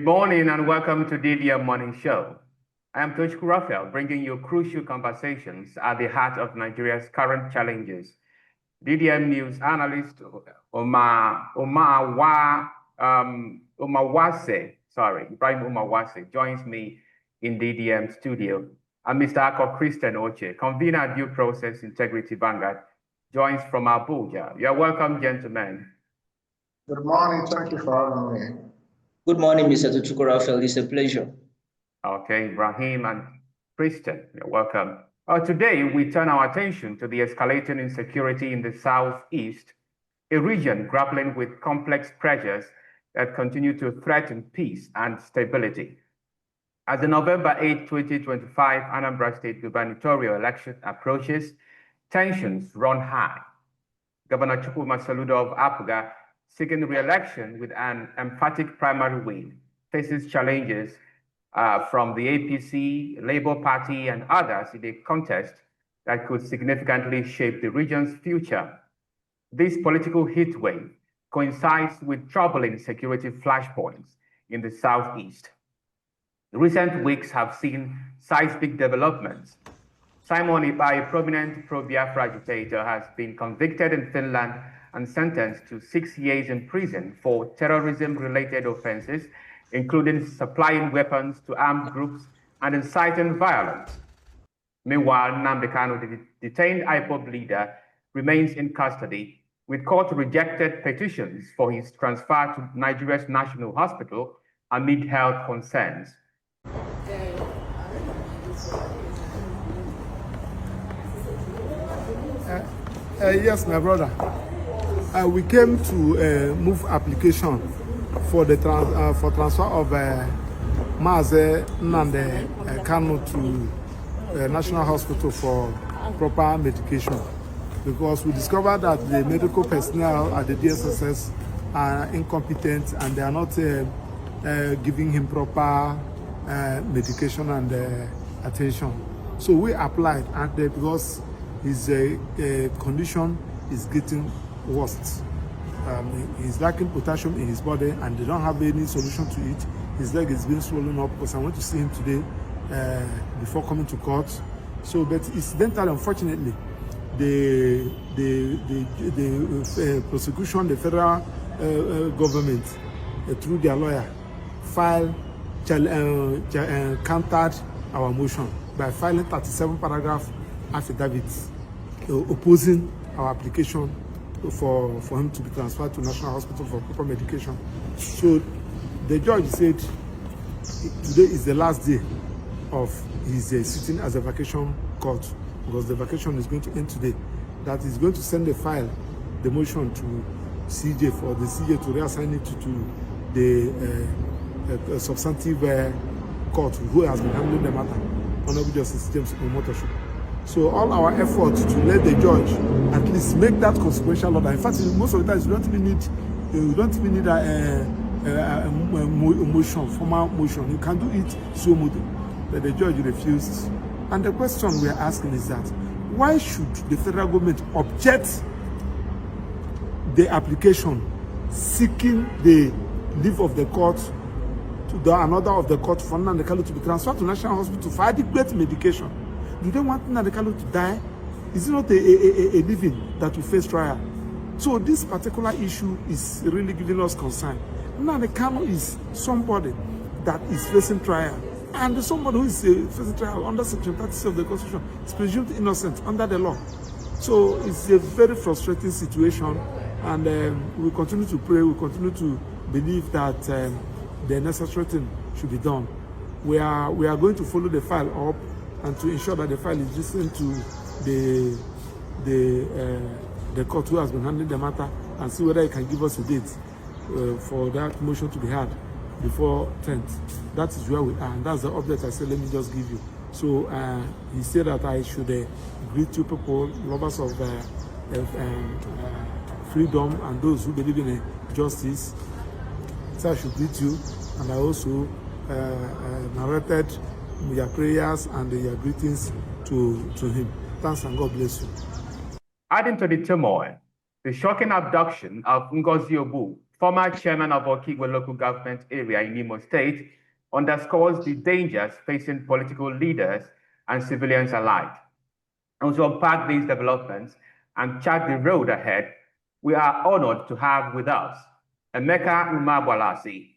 Good morning and welcome to DDM Morning Show. I am Tochku Raphael, bringing you crucial conversations at the heart of Nigeria's current challenges. DDM News analyst Ibrahim Umawase joins me in DDM studio, and Mr. Ako Christian Oche, convener Due Process Integrity Vanguard, joins from Abuja. You are welcome, gentlemen. Good morning. Thank you for having me. Good morning, Mr. Tochku Raphael. It's a pleasure. Okay, Ibrahim and Christian, you're welcome. Today, we turn our attention to the escalating insecurity in the Southeast, a region grappling with complex pressures that continue to threaten peace and stability. As the November 8, 2025 Anambra State gubernatorial election approaches, tensions run high. Governor Chukwuma Soludo of Apuga, seeking re-election with an emphatic primary win, faces challenges from the APC, Labour Party, and others in a contest that could significantly shape the region's future. This political heatwave coincides with troubling security flashpoints in the Southeast. Recent weeks have seen seismic developments. Simon Ekpa, a prominent pro-Biafra agitator, has been convicted in Finland and sentenced to 6 years in prison for terrorism-related offenses, including supplying weapons to armed groups and inciting violence. Meanwhile, Nnamdi Kanu, the detained IPOB leader, remains in custody, with court-rejected petitions for his transfer to Nigeria's National Hospital amid health concerns. Yes, my brother. We came to move application for the transfer of Maze Nnamdi Kanu to National Hospital for proper medication, because we discovered that the medical personnel at the DSSS are incompetent and they are not giving him proper medication and attention. So we applied, and because his condition is getting worse. He's lacking potassium in his body and they don't have any solution to it. His leg is being swollen up, because I went to see him today before coming to court. So, but incidentally, unfortunately, the prosecution, the federal government, through their lawyer, countered our motion by filing 37 paragraph affidavits opposing our application for him to be transferred to National Hospital for proper medication. So the judge said today is the last day of his sitting as a vacation court, because the vacation is going to end today. That is going to send the file, the motion to CJ, for the CJ to reassign it to the substantive court who has been handling the matter, Honorable Justice James Omotosho. So all our efforts to let the judge at least make that consequential order. In fact, most of the times you don't even need a motion, formal motion. You can do it so much that the judge refused. And the question we are asking is that why should the federal government object the application seeking the leave of the court to an order of the court for Nnamdi Kanu to be transferred to National Hospital for adequate medication? Do they want Nnamdi Kanu to die? Is it not a living that will face trial? So this particular issue is really giving us concern. Nnamdi Kanu is somebody that is facing trial, and somebody who is facing trial under Section 36 of the Constitution is presumed innocent under the law. So it's a very frustrating situation, and we continue to pray, we continue to believe that the necessary thing should be done. We are going to follow the file up and to ensure that the file is listened to the court who has been handling the matter, and see whether it can give us a date for that motion to be heard before 10th. That is where we are, and that's the update I said let me just give you. So he said that I should greet you people, lovers of freedom and those who believe in justice. So I should greet you, and I also narrated your prayers and your greetings to him. Thanks, and God bless you. Adding to the turmoil, the shocking abduction of Ngozi Obu, former chairman of Okigwe local government area in Imo State, underscores the dangers facing political leaders and civilians alike. And to unpack these developments and chart the road ahead, we are honored to have with us Emeka Umagbalasi.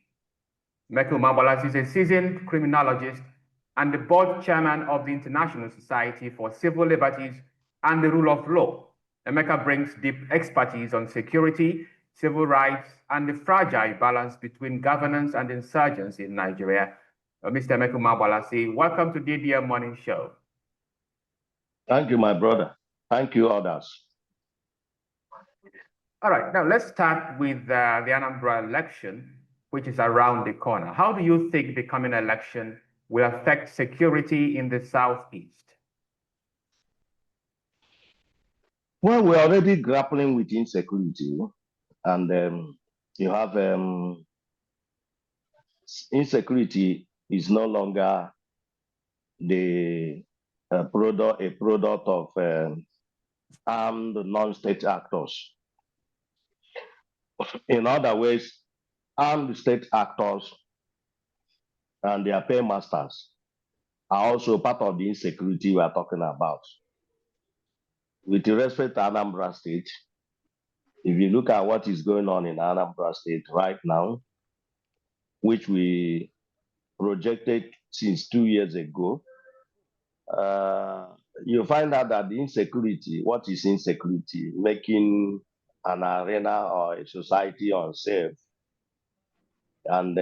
Emeka Umagbalasi is a seasoned criminologist and the board chairman of the International Society for Civil Liberties and the Rule of Law. Emeka brings deep expertise on security, civil rights, and the fragile balance between governance and insurgency in Nigeria. Mr. Emeka Umagbalasi, welcome to DDM Morning Show. Thank you, my brother. Thank you, others. All right, now let's start with the Anambra election, which is around the corner. How do you think the coming election will affect security in the Southeast? Well, we're already grappling with insecurity, and you have insecurity is no longer a product of armed non-state actors. In other ways, armed state actors and their paymasters are also part of the insecurity we are talking about. With respect to Anambra State, if you look at what is going on in Anambra State right now, which we projected since 2 years ago, you find out that the insecurity, what is insecurity? Making an arena or a society unsafe. And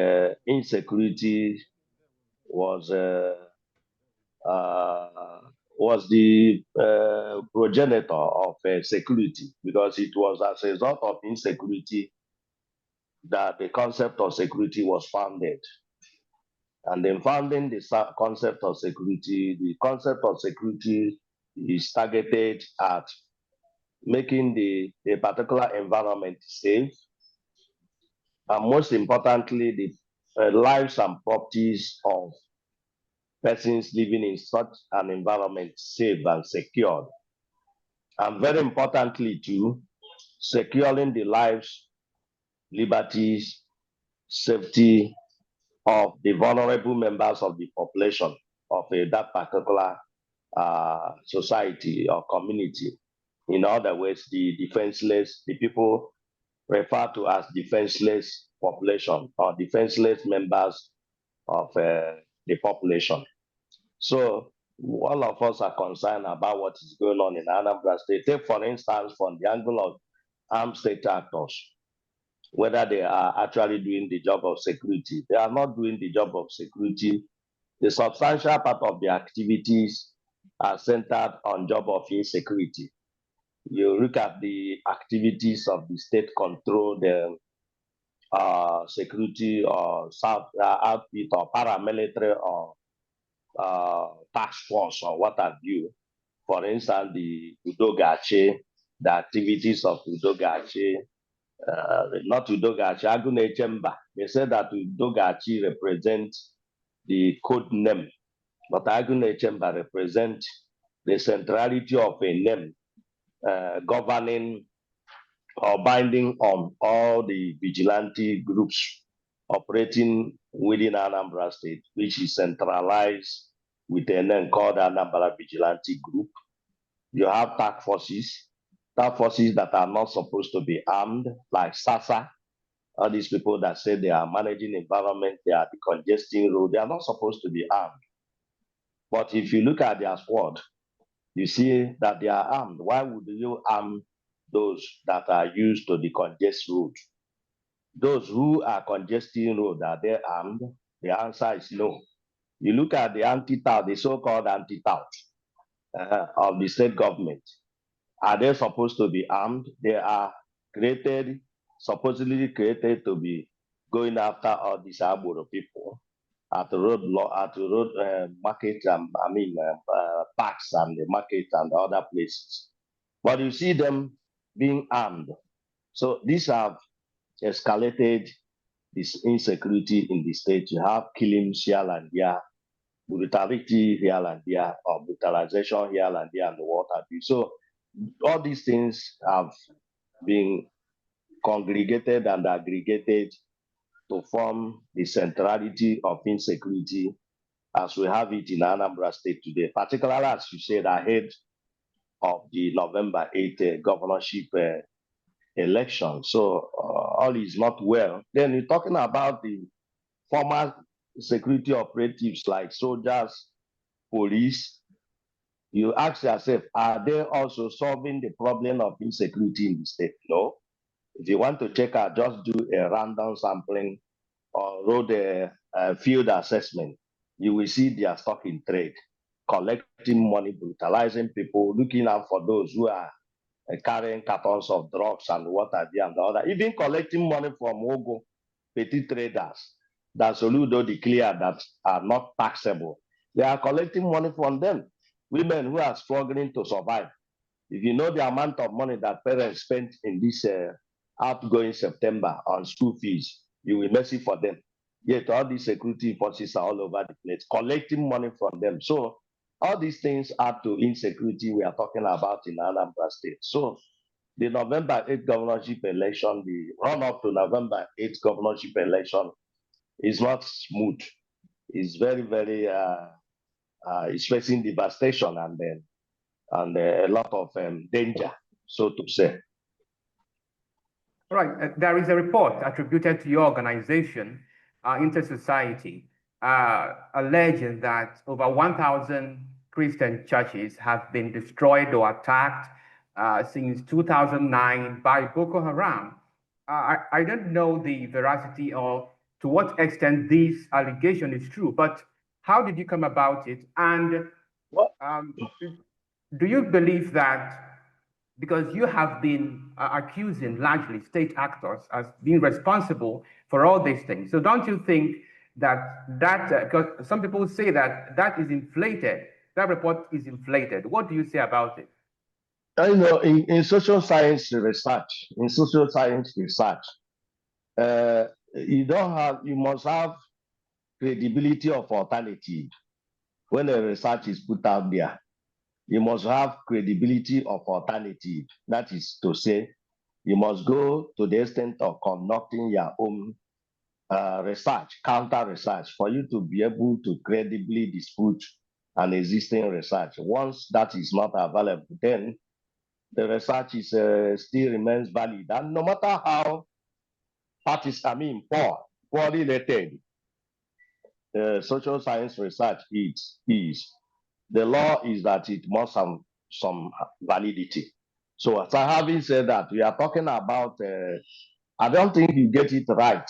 insecurity was the progenitor of security, because it was as a result of insecurity that the concept of security was founded. And in founding the concept of security is targeted at making a particular environment safe, and most importantly, the lives and properties of persons living in such an environment safe and secured. And very importantly too, securing the lives, liberties, safety of the vulnerable members of the population of that particular society or community. In other words, the defenseless, the people referred to as defenseless population or defenseless members of the population. So all of us are concerned about what is going on in Anambra State. Take, for instance, from the angle of armed state actors, whether they are actually doing the job of security. They are not doing the job of security. The substantial part of the activities are centered on job of insecurity. You look at the activities of the state-controlled security or outfit or paramilitary or task force or what have you. For instance, the Udogachi, the activities of Udogachi, not Udogachi, Agune Chemba. They said that Udogachi represents the code name, but Agune Chemba represents the centrality of a name governing or binding on all the vigilante groups operating within Anambra State, which is centralized with a name called Anambra Vigilante Group. You have task forces that are not supposed to be armed, like SASA. All these people that say they are managing environment, they are decongesting road, they are not supposed to be armed. But if you look at their squad, you see that they are armed. Why would you arm those that are used to decongest road? Those who are congesting road, are they armed? The answer is no. You look at the anti-tout, the so-called anti-tout of the state government. Are they supposed to be armed? They are supposedly created to be going after all these Aboro people at the road market, parks and the market and other places. But you see them being armed. So these have escalated this insecurity in the state. You have killings here and there, brutality here and there, or brutalization here and there, and what have you. So all these things have been congregated and aggregated to form the centrality of insecurity as we have it in Anambra State today, particularly as you said, ahead of the November 8th governorship election. So all is not well. Then you're talking about the former security operatives like soldiers, police. You ask yourself, are they also solving the problem of insecurity in the state? No. If you want to check out, just do a random sampling or road a field assessment. You will see they are stuck in trade, collecting money, brutalizing people, looking out for those who are carrying cartons of drugs and what have you and the other, even collecting money from Ogo, petty traders that Soludo declared that are not taxable. They are collecting money from them, women who are struggling to survive. If you know the amount of money that parents spent in this outgoing September on school fees, you will mercy for them. Yet all these security forces are all over the place, collecting money from them. So all these things add to insecurity we are talking about in Anambra State. So the November 8th governorship election, the run-up to November 8th governorship election is not smooth. It's very, very, it's facing devastation and a lot of danger, so to say. All right, there is a report attributed to your organization, Intersociety, alleging that over 1,000 Christian churches have been destroyed or attacked since 2009 by Boko Haram. I don't know the veracity or to what extent this allegation is true, but how did you come about it? And do you believe that because you have been accusing largely state actors as being responsible for all these things, so don't you think that because some people say that that is inflated, that report is inflated. What do you say about it? You know, in social science research, you must have credibility of alternative. When a research is put out there, you must have credibility of alternative. That is to say, you must go to the extent of conducting your own research, counter research, for you to be able to credibly dispute an existing research. Once that is not available, then the research is still remains valid. And no matter how poorly related social science research is, the law is that it must have some validity. So as I having said that, we are talking about, I don't think you get it right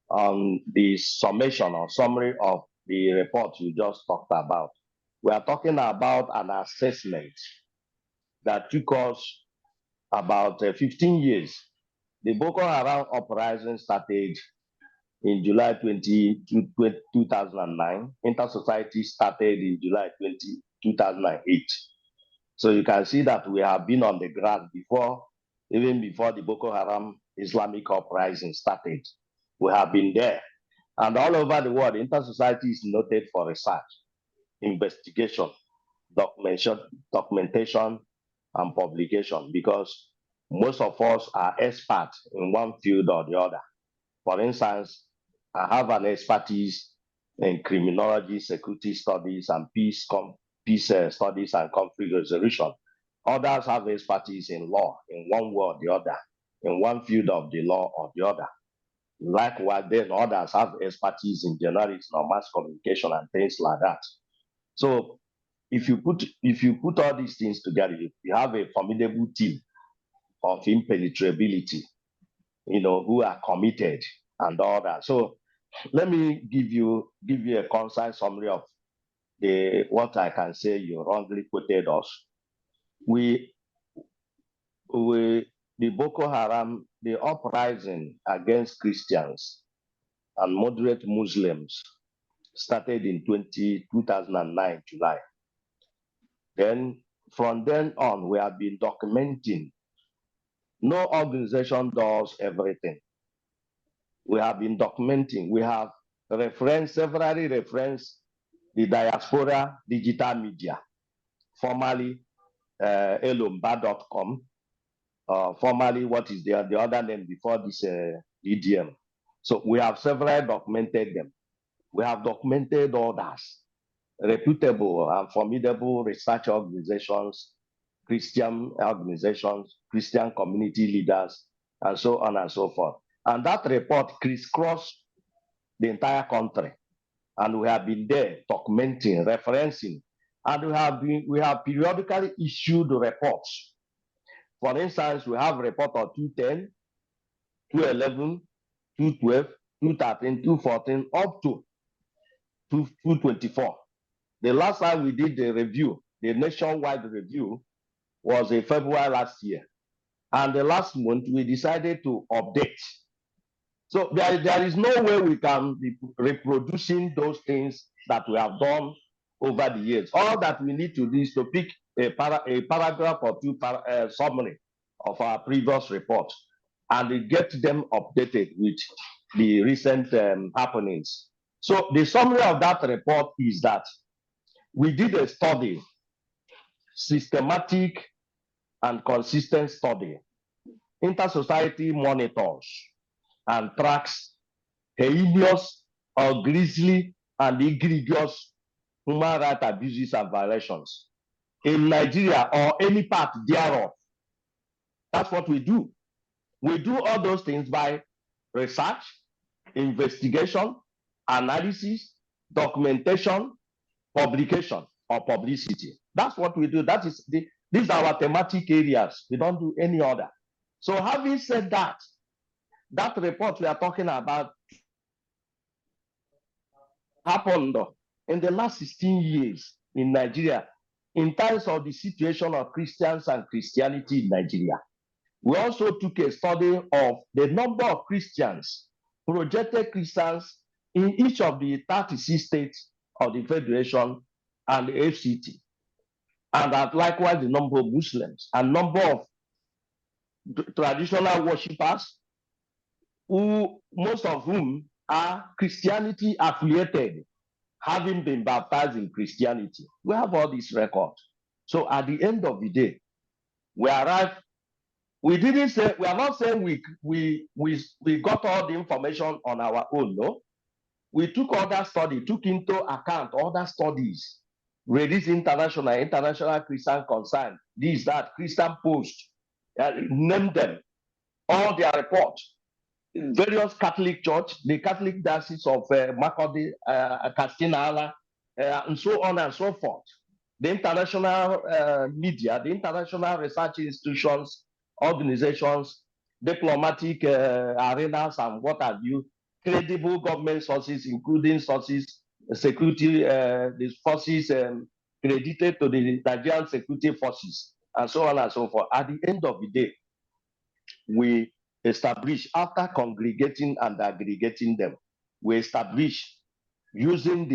on the summation or summary of the report you just talked about. We are talking about an assessment that took us about 15 years. The Boko Haram uprising started in July 2009. Intersociety started in July 2008. So you can see that we have been on the ground before, even before the Boko Haram Islamic uprising started. We have been there. And all over the world, Intersociety is noted for research, investigation, documentation, and publication, because most of us are experts in one field or the other. For instance, I have an expertise in criminology, security studies, and peace studies and conflict resolution. Others have expertise in law, in one way or the other, in one field of the law or the other. Likewise, then others have expertise in journalism or mass communication and things like that. So if you put all these things together, you have a formidable team of impenetrability, who are committed and all that. So let me give you a concise summary of what I can say you wrongly quoted us. The Boko Haram, the uprising against Christians and moderate Muslims started in 2009, July. Then from then on, we have been documenting. No organization does everything. We have been documenting. We have severally referenced the diaspora digital media, formerly elomba.com, formerly what is the other name before this EDM. So we have several documented them. We have documented others, reputable and formidable research organizations, Christian organizations, Christian community leaders, and so on and so forth. And that report crisscrossed the entire country. And we have been there documenting, referencing, and we have periodically issued reports. For instance, we have a report of 210, 211, 212, 213, 214, up to 224. The last time we did the review, the nationwide review, was in February last year. And the last month, we decided to update. So there is no way we can be reproducing those things that we have done over the years. All that we need to do is to pick a paragraph or two summary of our previous report and get them updated with the recent happenings. So the summary of that report is that we did a study, systematic and consistent study. Intersociety monitors and tracks heinous or grisly and egregious human rights abuses and violations in Nigeria or any part thereof. That's what we do. We do all those things by research, investigation, analysis, documentation, publication, or publicity. That's what we do. These are our thematic areas. We don't do any other. So having said that, that report we are talking about happened in the last 16 years in Nigeria in terms of the situation of Christians and Christianity in Nigeria. We also took a study of the number of Christians, projected Christians in each of the 36 states of the Federation and the FCT. And that likewise the number of Muslims and number of traditional worshippers, most of whom are Christianity affiliated, having been baptized in Christianity. We have all these records. So at the end of the day, we arrived. We didn't say, we are not saying we got all the information on our own, no. We took other studies, took into account other studies, released international Christian concern, this, that, Christian Post, name them, all their reports, various Catholic church, the Catholic diocese of Makurdi, Katsina, and so on and so forth. The international media, the international research institutions, organizations, diplomatic arenas, and what have you, credible government sources, including sources, security, the forces credited to the Nigerian security forces, and so on and so forth. At the end of the day, we establish, after congregating and aggregating them, we establish using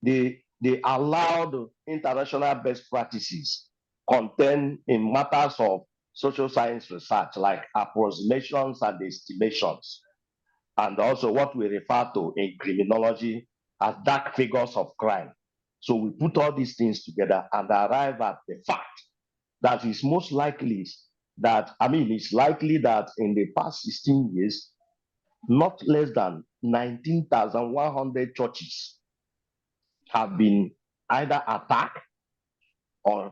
the allowed international best practices contained in matters of social science research, like approximations and estimations, and also what we refer to in criminology as dark figures of crime. So we put all these things together and arrive at the fact that it's most likely that, it's likely that in the past 16 years, not less than 19,100 churches have been either attacked or,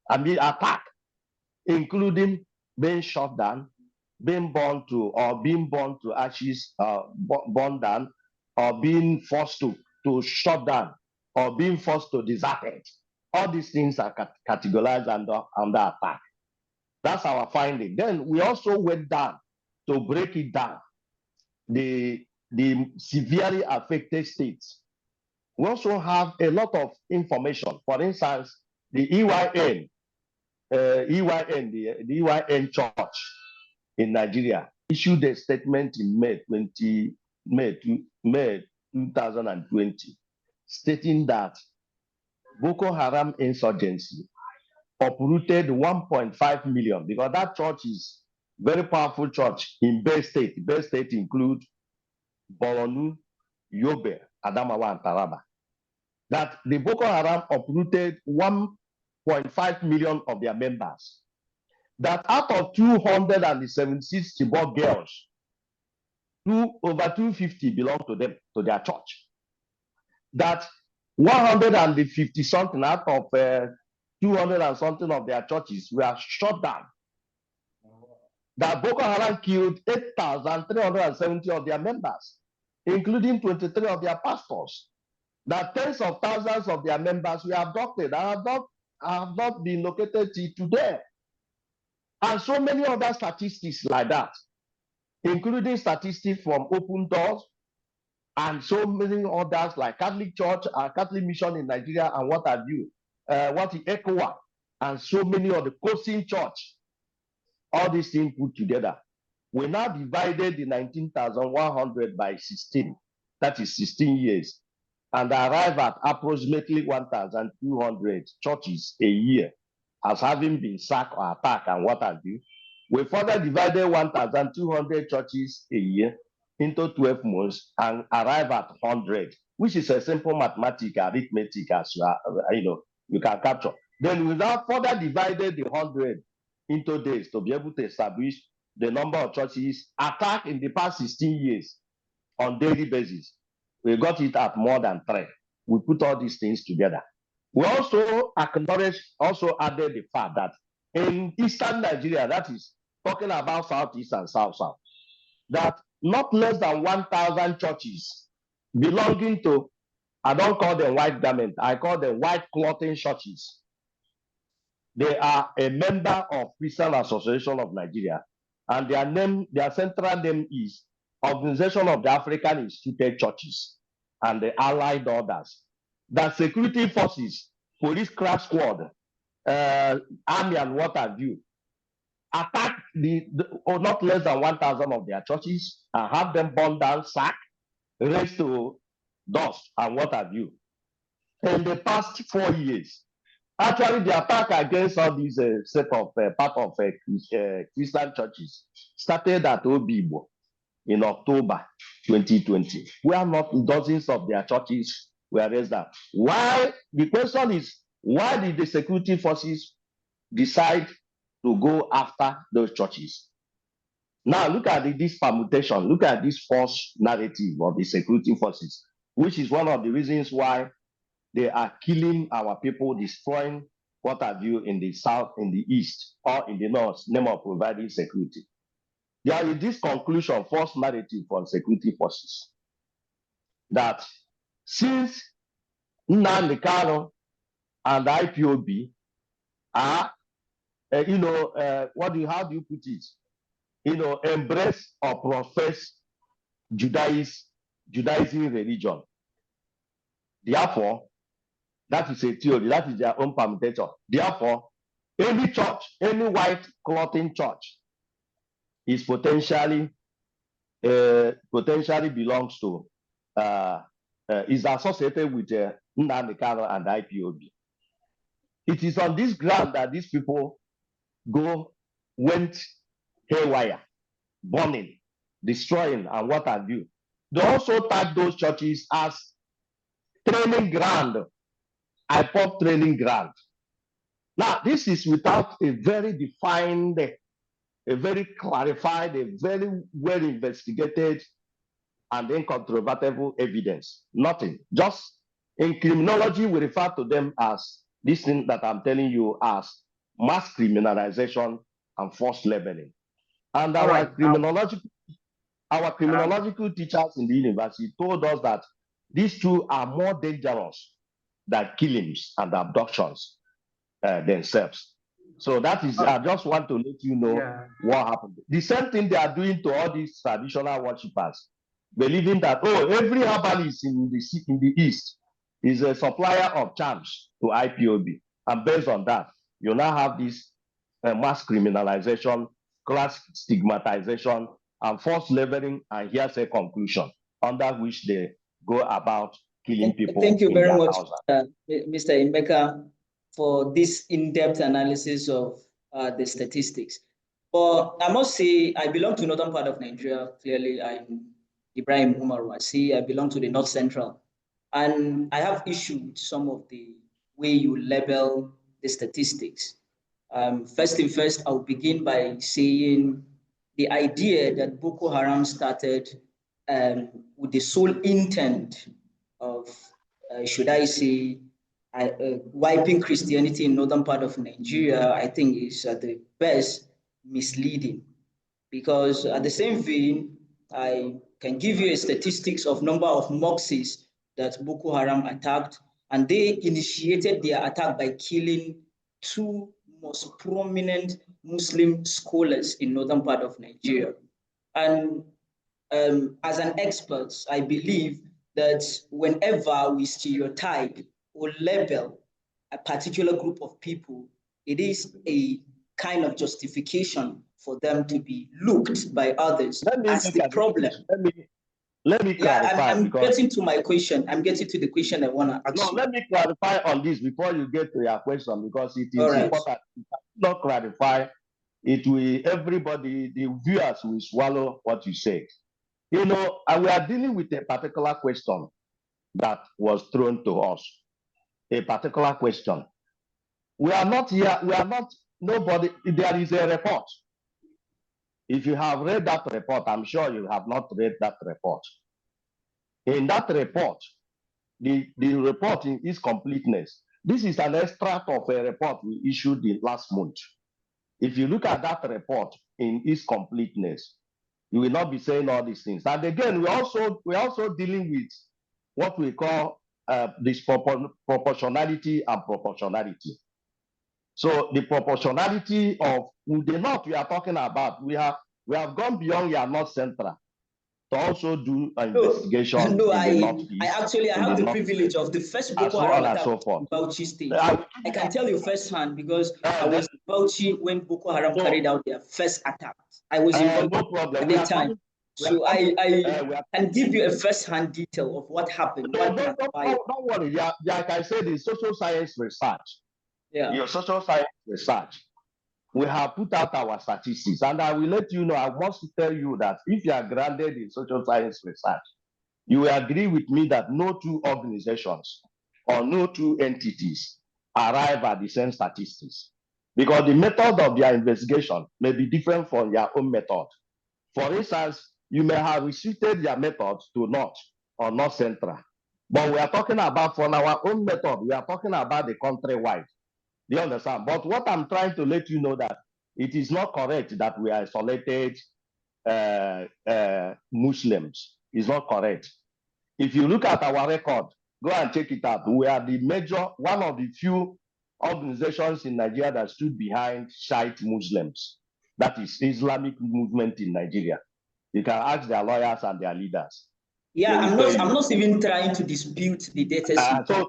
attacked, including being shot down, being burned to ashes, burned down, or being forced to shut down, or being forced to desert. All these things are categorized under attack. That's our finding. Then we also went down to break it down, the severely affected states. We also have a lot of information. For instance, the EYN, the EYN Church in Nigeria issued a statement in May 2020, stating that Boko Haram insurgency uprooted 1.5 million, because that church is very powerful church in Bay State. Bay State include Borno, Yobe, Adamawa, and Taraba. That the Boko Haram uprooted 1.5 million of their members. that out of 276 Chibok girls, over 250 belong to them, to their church. That 150 something out of 200 and something of their churches were shut down. That Boko Haram killed 8,370 of their members, including 23 of their pastors. That tens of thousands of their members were abducted and have not been located till today. And so many other statistics like that, including statistics from Open Doors and so many others like Catholic Church, Catholic Mission in Nigeria, and what have you, what is Ekpa, and so many of the Coasting Church. All these things put together. We now divided the 19,100 by 16, that is 16 years, and arrive at approximately 1,200 churches a year as having been sacked or attacked and what have you. We further divided 1,200 churches a year into 12 months and arrive at 100, which is a simple mathematical arithmetic as you can capture. Then we now further divided the 100 into days to be able to establish the number of churches attacked in the past 16 years on daily basis. We got it at more than 3. We put all these things together. We also added the fact that in Eastern Nigeria, that is talking about Southeast and South-South, that not less than 1,000 churches belonging to, I don't call them white garment, I call them white clothing churches. They are a member of Christian Association of Nigeria, and their central name is Organization of the African Instituted Churches and the allied orders. That security forces, police crash squad, army and what have you, attack not less than 1,000 of their churches and have them burned down, sacked, raised to dust and what have you. In the past 4 years, actually the attack against all these set of part of Christian churches started at Obibo in October 2020, where not dozens of their churches were raised down. Why? The question is, why did the security forces decide to go after those churches? Now look at this permutation, look at this false narrative of the security forces, which is one of the reasons why they are killing our people, destroying what have you in the south, in the east, or in the north, name of providing security. There is this conclusion, false narrative from security forces, that since Nnamdi Kanu and the IPOB are, how do you put it? Embrace or profess Judaism religion. Therefore, that is a theory, that is their own permutation. Therefore, any church, any white clothing church is potentially belongs to, is associated with Nnamdi Kanu and IPOB. It is on this ground that these people went haywire, burning, destroying, and what have you. They also tag those churches as training ground, IPOB training ground. Now, this is without a very defined, a very clarified, a very well investigated and incontrovertible evidence. Nothing. Just in criminology, we refer to them as this thing that I'm telling you as mass criminalization and forced labeling. And our criminological teachers in the university told us that these two are more dangerous than killings and abductions themselves. So that is, I just want to let you know what happened. The same thing they are doing to all these traditional worshippers, believing that, every herbalist in the East is a supplier of charms to IPOB. And based on that, you now have this mass criminalization, class stigmatization, and forced labeling and hearsay conclusion, under which they go about killing people. Thank you very much, Mr. Emeka, for this in-depth analysis of the statistics. But I must say, I belong to northern part of Nigeria. Clearly, I'm Ibrahim Umaru. I belong to the North Central. And I have issue with some of the way you label the statistics. First thing first, I'll begin by saying the idea that Boko Haram started with the sole intent of, should I say, wiping Christianity in northern part of Nigeria, I think is at the best misleading. Because at the same vein, I can give you a statistics of number of mosques that Boko Haram attacked, and they initiated their attack by killing two most prominent Muslim scholars in northern part of Nigeria. And as an expert, I believe that whenever we stereotype or label a particular group of people, it is a kind of justification for them to be looked by others as the problem. Let me clarify. I'm getting to my question. I'm getting to the question I want to ask you. Let me clarify on this before you get to your question, because it is important. If I do not clarify, it will, everybody, the viewers will swallow what you say. You know, and we are dealing with a particular question that was thrown to us. A particular question. We are not here, we are not, nobody, there is a report. If you have read that report, I'm sure you have not read that report. In that report, the report in its completeness, this is an extract of a report we issued in last month. If you look at that report in its completeness, you will not be saying all these things. And again, we're also dealing with what we call this proportionality and proportionality. So the proportionality of the North we are talking about, we have gone beyond your North Central to also do an investigation. No, I have the privilege of the first Boko Haram attack in Bauchi State. I can tell you firsthand because I was in Bauchi when Boko Haram carried out their first attack. I was involved at that time. So I can give you a first-hand detail of what happened. Don't worry. Like I said, in social science research, your social science research, we have put out our statistics, and I will let you know, I must tell you that if you are grounded in social science research, you will agree with me that no two organizations or no two entities arrive at the same statistics, because the method of their investigation may be different from your own method. For instance, you may have restricted your method to North or North Central, but we are talking about, from our own method, we are talking about the countrywide. Do you understand? But what I'm trying to let you know that it is not correct that we are isolated Muslims. It's not correct. If you look at our record, go and check it out. We are the major, one of the few organizations in Nigeria that stood behind Shiite Muslims. That is Islamic movement in Nigeria. You can ask their lawyers and their leaders. Yeah, I'm not even trying to dispute the data. So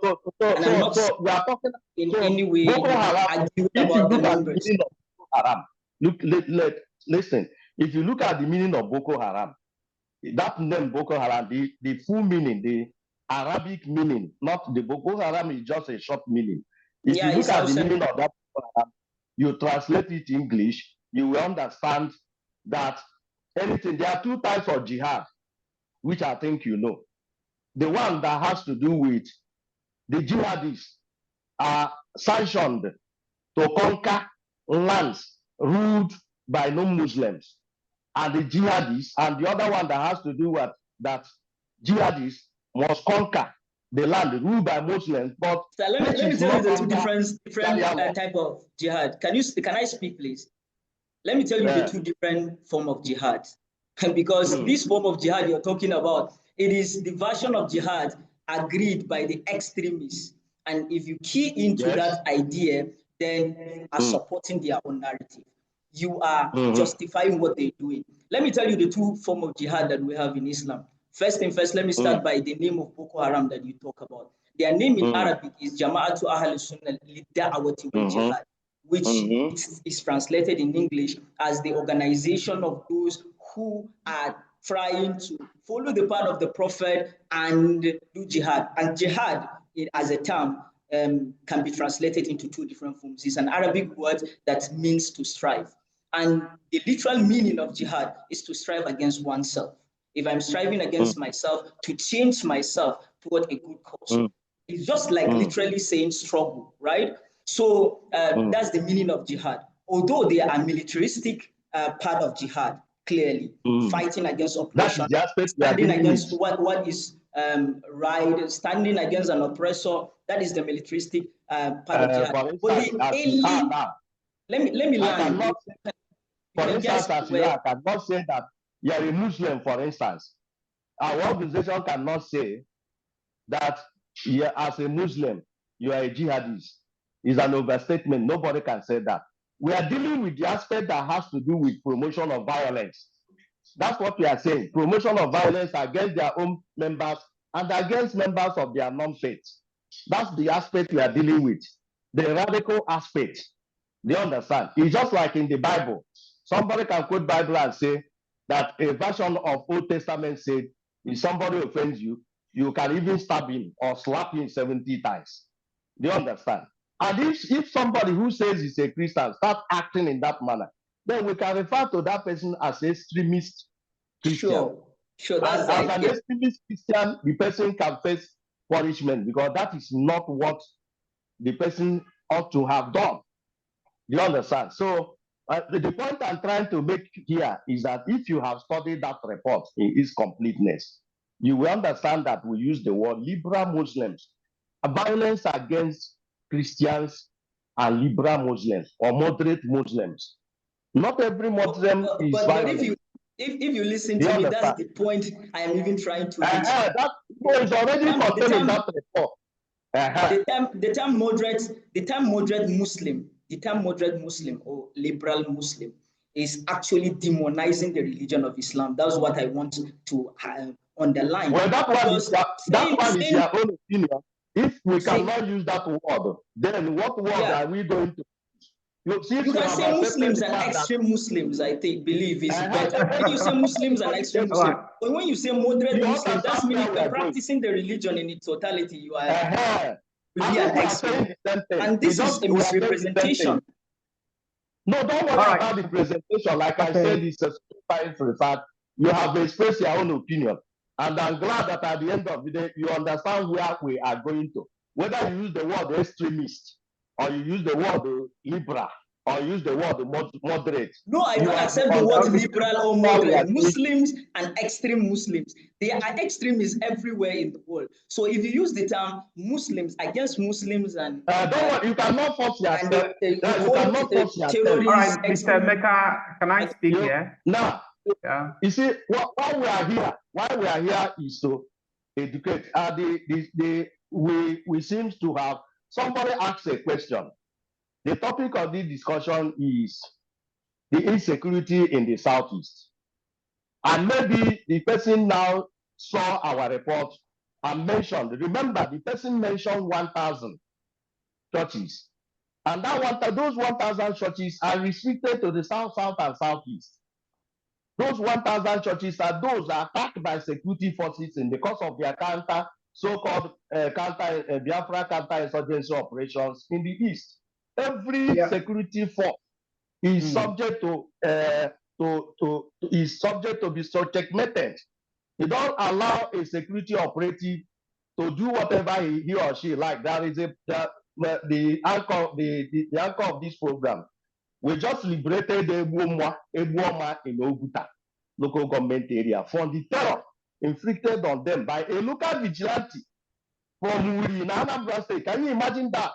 we are talking in any way. Boko Haram, if you look at the meaning of Boko Haram, listen. If you look at the meaning of Boko Haram, that name Boko Haram, the full meaning, the Arabic meaning, not the Boko Haram is just a short meaning. If you look at the meaning of that Boko Haram, you translate it in English, you will understand that anything. There are two types of jihad, which I think you know. The one that has to do with the jihadists are sanctioned to conquer lands ruled by non-Muslims, and the jihadists, and the other one that has to do with that jihadists must conquer the land ruled by Muslims. But so let me tell you the two different type of jihad. Can I speak, please? Let me tell you the two different form of jihad. Because this form of jihad you're talking about, it is the version of jihad agreed by the extremists. And if you key into that idea, then you are supporting their own narrative. You are justifying what they're doing. Let me tell you the two forms of jihad that we have in Islam. First thing first, let me start by the name of Boko Haram that you talk about. Their name in Arabic is Jama'atu Ahl Sunnah Lid-Da'awati wal Jihad, which is translated in English as the organization of those who are trying to follow the path of the Prophet and do jihad. And jihad, as a term, can be translated into two different forms. It's an Arabic word that means to strive. And the literal meaning of jihad is to strive against oneself. If I'm striving against myself, to change myself toward a good cause. It's just like literally saying struggle, right? So that's the meaning of jihad. Although they are militaristic part of jihad, clearly fighting against oppression, standing against what is right, standing against an oppressor. That is the militaristic part of jihad. But the alien, let me land. For instance, as you are, cannot say that you are a Muslim, for instance. Our organization cannot say that as a Muslim, you are a jihadist. It's an overstatement. Nobody can say that. We are dealing with the aspect that has to do with promotion of violence. That's what we are saying. Promotion of violence against their own members and against members of their non-faith. That's the aspect we are dealing with. The radical aspect. Do you understand? It's just like in the Bible. Somebody can quote Bible and say that a version of Old Testament said, if somebody offends you, you can even stab him or slap him 70 times. Do you understand? And if somebody who says he's a Christian starts acting in that manner, then we can refer to that person as extremist Christian. Sure. That's as an extremist Christian, the person can face punishment because that is not what the person ought to have done. You understand? So the point I'm trying to make here is that if you have studied that report in its completeness, you will understand that we use the word liberal Muslims, violence against Christians and liberal Muslims or moderate Muslims. Not every Muslim is violent. But if you listen to me, that's the point I am even trying to reach. That is already contained in that report. The term moderate Muslim or liberal Muslim is actually demonizing the religion of Islam. That's what I want to underline. Well, that one is your own opinion. If we cannot use that word, then what word are we going to? You can say Muslims and extreme Muslims, I believe is better. When you say Muslims and extreme Muslims, but when you say moderate Muslims, that means you are practicing the religion in its totality. You are really an extreme. And this is a misrepresentation. No, don't worry about the presentation. Like I said, it's a science research. You have expressed your own opinion. And I'm glad that at the end of the day, you understand where we are going to. Whether you use the word extremist, or you use the word liberal, or use the word moderate. No, I don't accept the word liberal or moderate. Muslims and extreme Muslims, they are extremists everywhere in the world. So if you use the term Muslims against Muslims and don't worry, you cannot force yourself. You cannot force yourself. All right, Mr. Mecca, can I speak here? Now, you see, why we are here is to educate. We seem to have somebody asked a question. The topic of this discussion is the insecurity in the Southeast. And maybe the person now saw our report and mentioned, remember, the person mentioned 1,000 churches. And those 1,000 churches are restricted to the South, South, and Southeast. Those 1,000 churches are those attacked by security forces in the course of their so-called Biafra counter-insurgency operations in the East. Every security force is subject to be checkmated. You don't allow a security operative to do whatever he or she like. That is the anchor of this program. We just liberated Ebuoma in Oguta local government area from the terror inflicted on them by a local vigilante from Uri in Anambra State. Can you imagine that?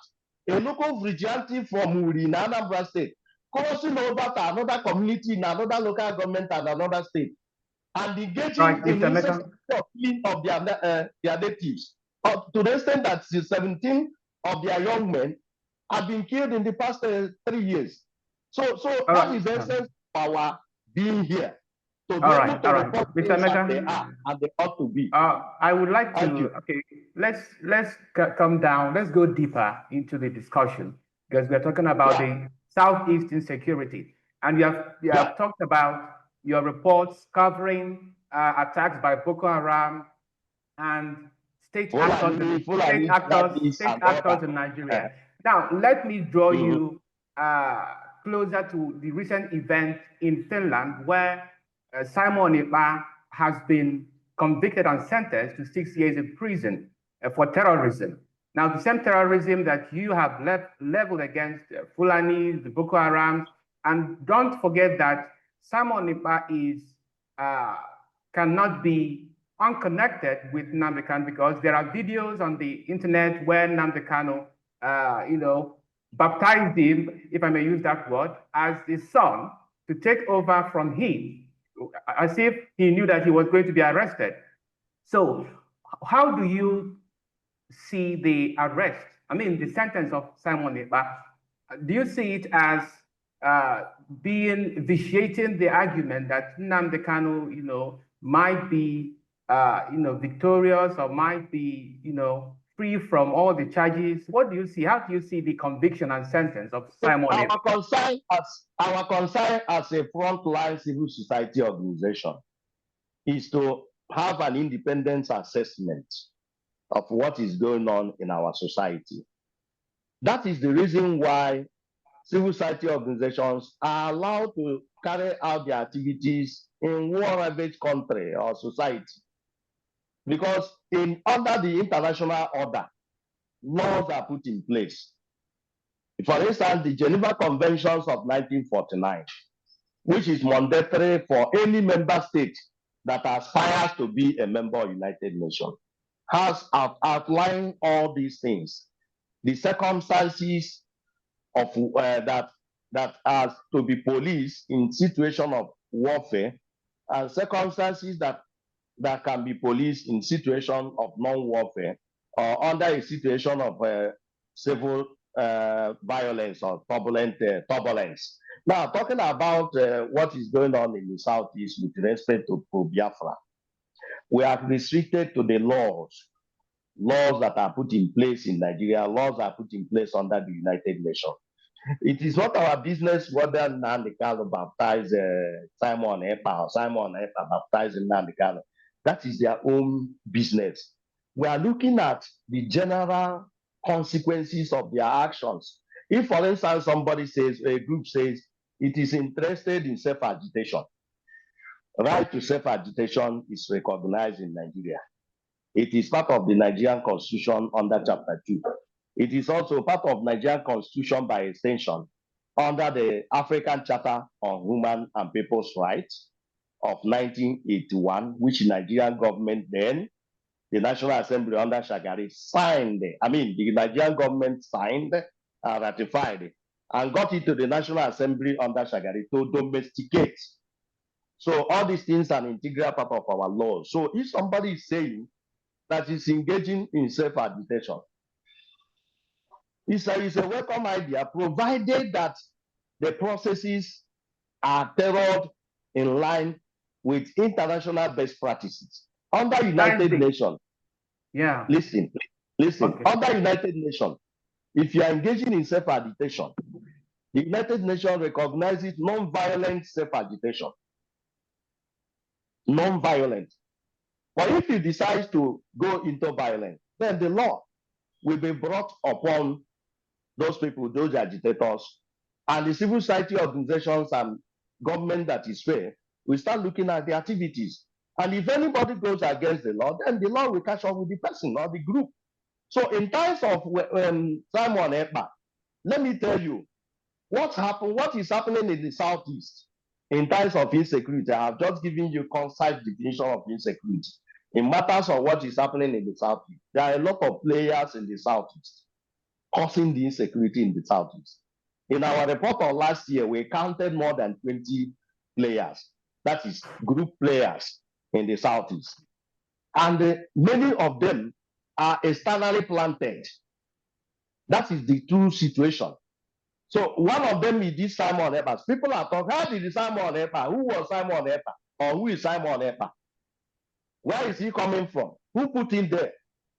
A local vigilante from Uri in Anambra State crossing over to another community in another local government and another state and engaging in the killing of their natives. To the extent that 17 of their young men have been killed in the past 3 years. So that is the essence of our being here. To be able to report things as they are and they ought to be. I would like to, let's come down, let's go deeper into the discussion because we're talking about the Southeast insecurity. And you have talked about your reports covering attacks by Boko Haram and state actors in Nigeria. Now, let me draw you closer to the recent event in Finland where Simon Ekpa has been convicted and sentenced to 6 years in prison for terrorism. Now, the same terrorism that you have leveled against Fulani, the Boko Haram, and don't forget that Simon Ekpa cannot be unconnected with Nnamdi Kanu, because there are videos on the internet where Nnamdi Kanu, baptized him, if I may use that word, as his son to take over from him, as if he knew that he was going to be arrested. So how do you see the arrest, the sentence of Simon Ekpa? Do you see it as vitiating the argument that Nnamdi Kanu, might be, victorious, or might be, free from all the charges? What do you see? How do you see the conviction and sentence of Simon Ekpa? Our concern as a frontline civil society organization is to have an independent assessment of what is going on in our society. That is the reason why civil society organizations are allowed to carry out their activities in war-ravaged country or society. Because under the international order, laws are put in place. For instance, the Geneva Conventions of 1949, which is mandatory for any member state that aspires to be a member of United Nations, has outlined all these things. The circumstances of that are to be policed in situation of warfare, and circumstances that can be policed in situation of non-warfare, or under a situation of civil violence or turbulence. Now, talking about what is going on in the Southeast with respect to pro-Biafra, we are restricted to the laws that are put in place in Nigeria, laws are put in place under the United Nations. It is not our business whether Nnamdi Kanu baptized Simon Ekpa or Simon Ekpa baptized Nnamdi Kanu. That is their own business. We are looking at the general consequences of their actions. If, for instance, somebody says, a group says, it is interested in self-agitation, right to self-agitation is recognized in Nigeria. It is part of the Nigerian Constitution under Chapter 2. It is also part of Nigerian Constitution by extension under the African Charter on Human and People's Rights of 1981, which the Nigerian government then, the National Assembly under Shagari, signed. The Nigerian government signed, ratified, and got it to the National Assembly under Shagari to domesticate. So all these things are an integral part of our law. So if somebody is saying that is engaging in self-agitation, it's a welcome idea, provided that the processes are tailored in line with international best practices. Under United Nations, listen, okay. Under United Nations, if you are engaging in self-agitation, the United Nations recognizes non-violent self-agitation. Non-violent. But if you decide to go into violence, then the law will be brought upon those people, those agitators, and the civil society organizations and government that is fair will start looking at the activities. And if anybody goes against the law, then the law will catch up with the person or the group. So in terms of Simon Ekpa, let me tell you what is happening in the Southeast in terms of insecurity. I have just given you concise definition of insecurity. In matters of what is happening in the Southeast, there are a lot of players in the Southeast causing the insecurity in the Southeast. In our report of last year, we counted more than 20 players, that is group players in the Southeast. And many of them are externally planted. That is the true situation. So one of them is this Simon Ekpa. People are talking, how did Simon Ekpa? Who was Simon Ekpa? Or who is Simon Ekpa? Where is he coming from? Who put him there?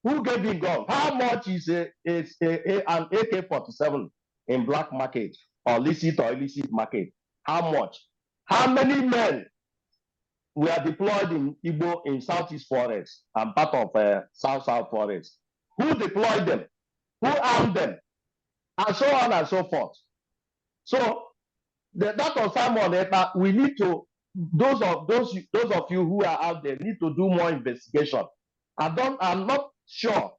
Who gave him gun? How much is an AK-47 in black market or licit or illicit market? How much? How many men were deployed in Igbo in Southeast Forest and part of South Forest? Who deployed them? Who armed them? And so on and so forth. So that was Simon Ekpa. We need to, those of you who are out there need to do more investigation. I'm not sure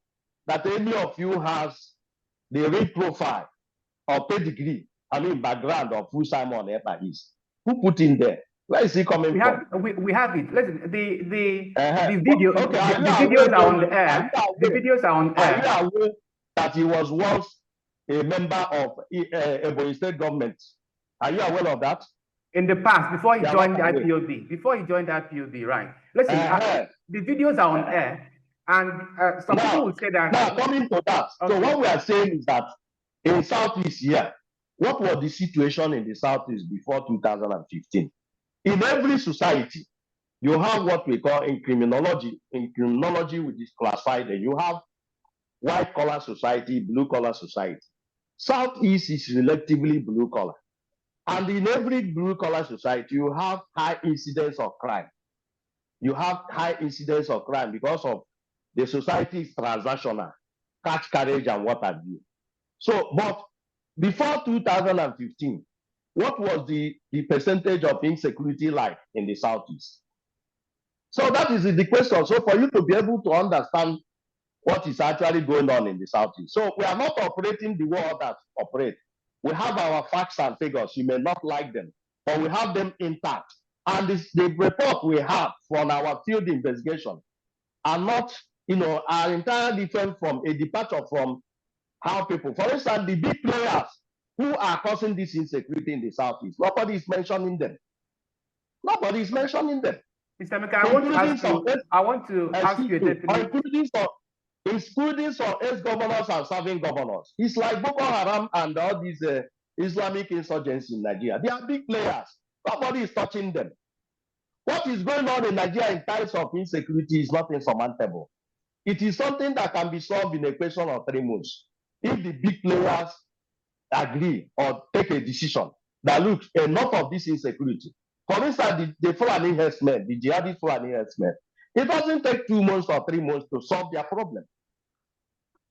that any of you has the real profile or pedigree, background of who Simon Ekpa is? Who put in there? Where is he coming from? We have it. Listen, the video, the videos are on the air. The videos are on air. Are you aware that he was once a member of Ebonyi State government? Are you aware of that? In the past, before he joined the IPOB, right? Listen, the videos are on air, and some people will say that. Now, coming to that, okay. So what we are saying is that in Southeast here, what was the situation in the Southeast before 2015? In every society, you have what we call in criminology. In criminology, which is classified, you have white collar society, blue collar society. Southeast is relatively blue collar. And in every blue collar society, you have high incidence of crime. You have high incidence of crime because of the society is transactional, catch carriage and what have you. So, but before 2015, what was the percentage of insecurity like in the Southeast? So that is the question. So for you to be able to understand what is actually going on in the Southeast. So we are not operating the way others operate. We have our facts and figures. You may not like them, but we have them intact. And the report we have from our field investigation are not, are entirely different from a departure from how people, for instance, the big players who are causing this insecurity in the Southeast, nobody is mentioning them. Nobody is mentioning them. Mr. Emeka, I want to ask you including some ex-governors and serving governors. It's like Boko Haram and all these Islamic insurgencies in Nigeria. They are big players. Nobody is touching them. What is going on in Nigeria in terms of insecurity is not insurmountable. It is something that can be solved in a question of 3 months. If the big players agree or take a decision that, look, enough of this insecurity. For instance, the Fulani herdsmen, the jihadist Fulani herdsmen, it doesn't take 2 months or 3 months to solve their problem.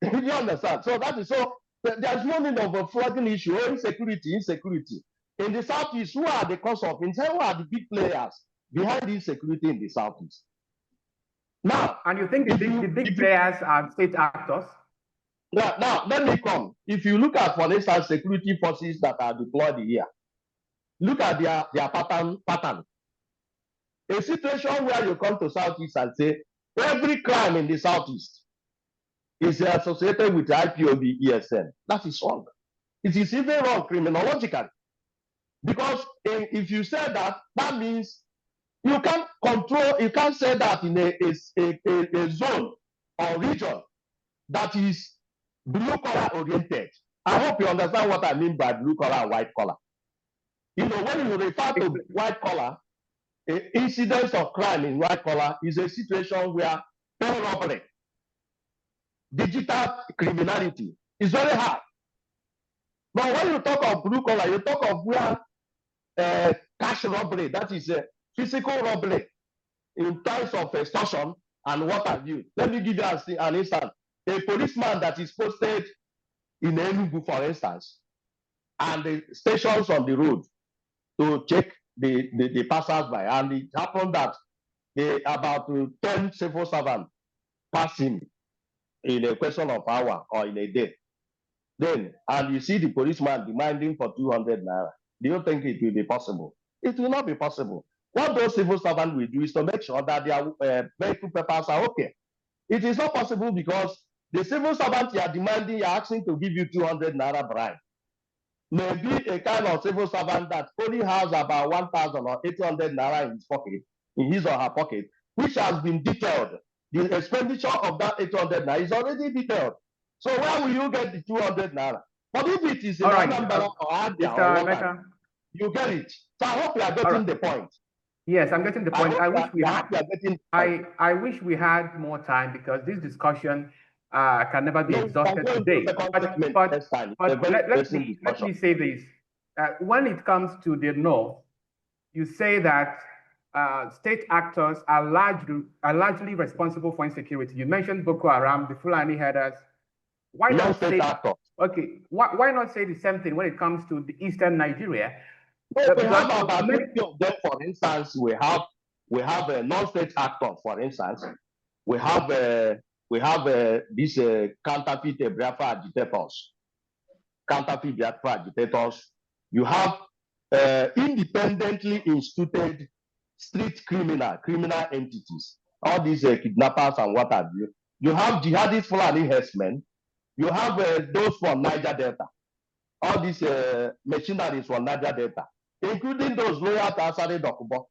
You understand? So that is so. There's no need of a flooding issue or insecurity. In the Southeast, who are the cause of insecurity? Who are the big players behind insecurity in the Southeast? Now, and you think the big players are state actors? Now, let me come. If you look at, for instance, security forces that are deployed here, look at their pattern. A situation where you come to Southeast and say every crime in the Southeast is associated with IPOB ESN. That is wrong. It is even wrong criminologically. Because if you say that, that means you can't control, you can't say that in a zone or region that is blue collar oriented. I hope you understand what I mean by blue collar and white collar. When you refer to white collar, incidence of crime in white collar is a situation where bank robbery, digital criminality is very high. But when you talk of blue collar, you talk of where cash robbery, that is a physical robbery in terms of extortion and what have you. Let me give you an instance. A policeman that is posted in Enugu, for instance, and the stations on the road to check the passers-by, and it happened that about 10 civil servants passed him in a question of hour or in a day. Then, and you see the policeman demanding for 200 naira. Do you think it will be possible? It will not be possible. What those civil servants will do is to make sure that their vehicle papers are okay. It is not possible because the civil servant you are demanding, you are asking to give you 200 naira bribe. Maybe a kind of civil servant that only has about 1,000 or 800 naira in his pocket, in his or her pocket, which has been detailed. The expenditure of that 800 naira is already detailed. So where will you get the 200 naira? But if it is in Anambra or Abia or whatever, you get it. So I hope you are getting the point. Yes, I'm getting the point. I wish we had more time because this discussion can never be exhausted today. But let me say this. When it comes to the North, you say that state actors are largely responsible for insecurity. You mentioned Boko Haram, the Fulani herders. Why not say why not say the same thing when it comes to the Eastern Nigeria? We have about 20 of them, for instance. We have a non-state actor, for instance. We have We have these counterfeit Biafra agitators. Counterfeit Biafra agitators. You have independently instituted street criminal entities. All these kidnappers and what have you. You have jihadist Fulani herdsmen. You have those from Niger Delta. All these mercenaries from Niger Delta, including those loyal to Asare Dokubo.